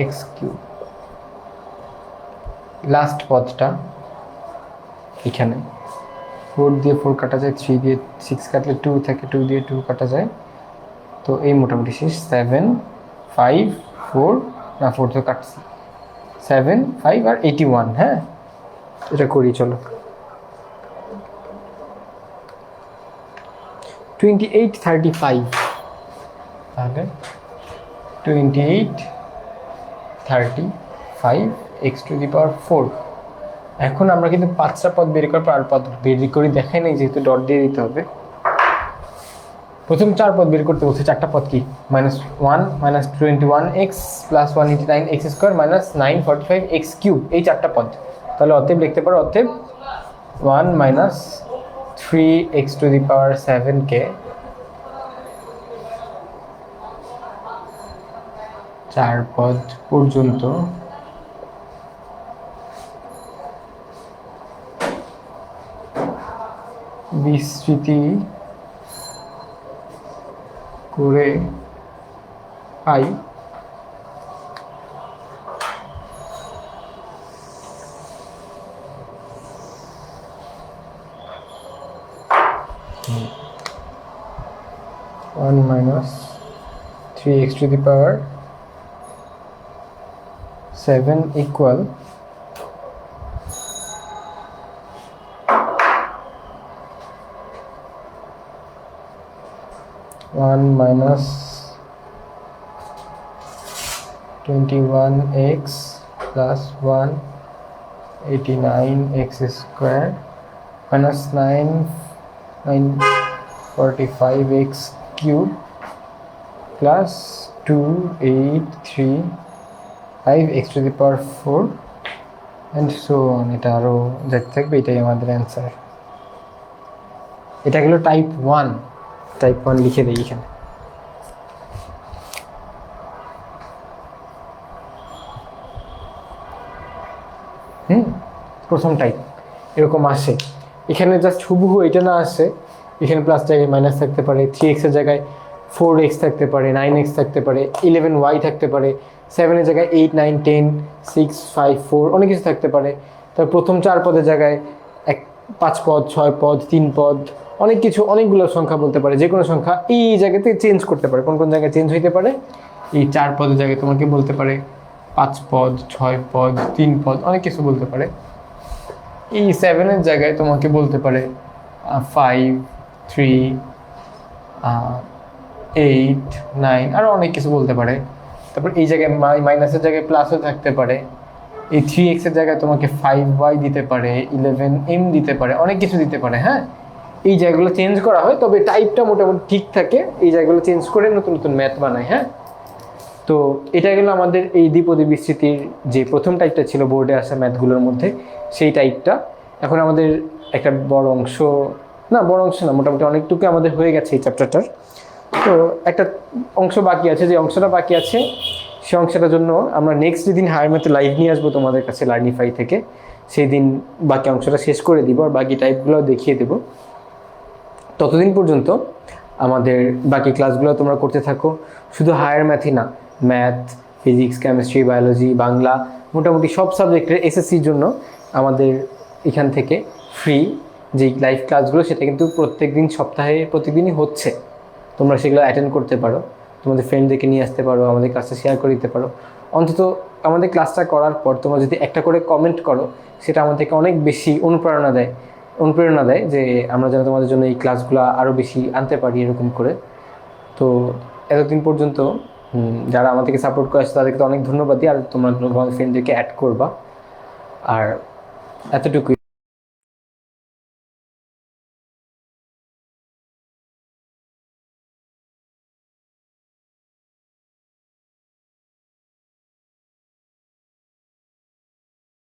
এক্স কিউব। লাস্ট পদটা এখানে 4 দিয়ে 4 কাটা যায়, 3 দিয়ে 6 কাটলে 2 থাকে, 2 দিয়ে 2 কাটা যায়, তো এই মোটামুটি শেষ। 7, 5, 4 না 4 তো কাটছি, 7, 5 আর 81। হ্যাঁ, এটা করি চলো। 28, 35, তাহলে 28, 35 এক্স টু দি পাওয়ার 4। এখন আমরা কিন্তু 5টা পদ বের করার পর আর পদ বের করে দেখাই নাই, যেহেতু ডট দিয়ে দিতে হবে। প্রথম 4 পদ বের করতে বলছে, 4টা পদ কি, -1 -21x plus 189x square minus 945x cube, এই 4টা পদ। তাহলে অতএব লিখতে পারো, অতএব 1 - 3x টু দি পাওয়ার 7 কে 4 পদ পর্যন্ত বিস্তৃতি করে পাই -1 - 3x to the power 7 equal 1 - 21x plus 189x square minus 945x cube plus 2835x to the power 4 and so on. এটা আরো যেতে থাকবে, এটাই আমাদের অ্যান্সার। এটা হলো টাইপ 1। টাইপ 1 লিখে দেই এখানে। প্রথম টাইপ এরকম আসে, এখানে জাস্ট হুবহু এটা না আসে, এখানে প্লাস জায়গায় মাইনাস থাকতে পারে, 3x এর জায়গায় 4x থাকতে পারে, 9x থাকতে পারে, 11y থাকতে পারে, 7 এর জায়গায় 8, 9, 10, 6, 5, 4 অনেক কিছু থাকতে পারে। তার প্রথম 4 পদের জায়গায় 5 পদ, 6 পদ, 3 পদ, অনেক কিছু, অনেকগুলো সংখ্যা বলতে পারে, যে কোনো সংখ্যা এই জায়গাতে চেঞ্জ করতে পারে। কোন কোন জায়গায় চেঞ্জ হইতে পারে, এই 4 পদের জায়গায় তোমাকে বলতে পারে 5 পদ, 6 পদ, 3 পদ, অনেক কিছু বলতে পারে। এই 7 এর জায়গায় তোমাকে বলতে পারে 5, 3, 8, 9 আরও অনেক কিছু বলতে পারে। তারপর এই জায়গায় মাইনাসের জায়গায় প্লাসও থাকতে পারে। এই 3x এর জায়গায় তোমাকে 5y দিতে পারে, 11m দিতে পারে, অনেক কিছু দিতে পারে। হ্যাঁ, এই জায়গাগুলো চেঞ্জ করা হয়, তবে টাইপটা মোটামুটি ঠিক থাকে। এই জায়গাগুলো চেঞ্জ করে নতুন নতুন ম্যাথ বানায়। হ্যাঁ, তো এটা গেল আমাদের এই দ্বিপদী বিস্তৃতির যে প্রথম টাইপটা ছিল বোর্ডে আসা ম্যাথগুলোর মধ্যে, সেই টাইপটা। এখন আমাদের একটা বড় অংশ না, মোটামুটি অনেকটুকু আমাদের হয়ে গেছে এই চ্যাপ্টারটার। তো একটা অংশ বাকি আছে, যে অংশটা বাকি আছে সেই অংশটার জন্য আমরা নেক্সট যেদিন হায়ার ম্যাথে লাইভ নিয়ে আসবো তোমাদের কাছে লার্নিফাই থেকে, সেই দিন বাকি অংশটা শেষ করে দিব আর বাকি টাইপগুলো দেখিয়ে দেবো। ততদিন পর্যন্ত আমাদের বাকি ক্লাসগুলো তোমরা করতে থাকো। শুধু হায়ার ম্যাথই না, math, physics, chemistry, biology, Bangla, মোটামুটি সব সাবজেক্টের এসএসসির জন্য আমাদের এখান থেকে ফ্রি যেই লাইভ ক্লাসগুলো, সেটা কিন্তু প্রত্যেকদিনই হচ্ছে। তোমরা সেগুলো অ্যাটেন্ড করতে পারো, তোমাদের ফ্রেন্ডদেরকে নিয়ে আসতে পারো, আমাদের ক্লাসটা শেয়ার করে দিতে পারো। অন্তত আমাদের ক্লাসটা করার পর তোমরা যদি একটা করে কমেন্ট করো, সেটা আমাদেরকে অনেক বেশি অনুপ্রেরণা দেয় যে আমরা যেন তোমাদের জন্য এই ক্লাসগুলো আরও বেশি আনতে পারি এরকম করে। তো এতদিন পর্যন্ত যারা আমাদেরকে সাপোর্ট করে আসছে তাদেরকে তো অনেক ধন্যবাদ দিই। আর তোমরা তোমাদের ফ্রেন্ডদেরকে অ্যাড করবা, আর এতটুকুই।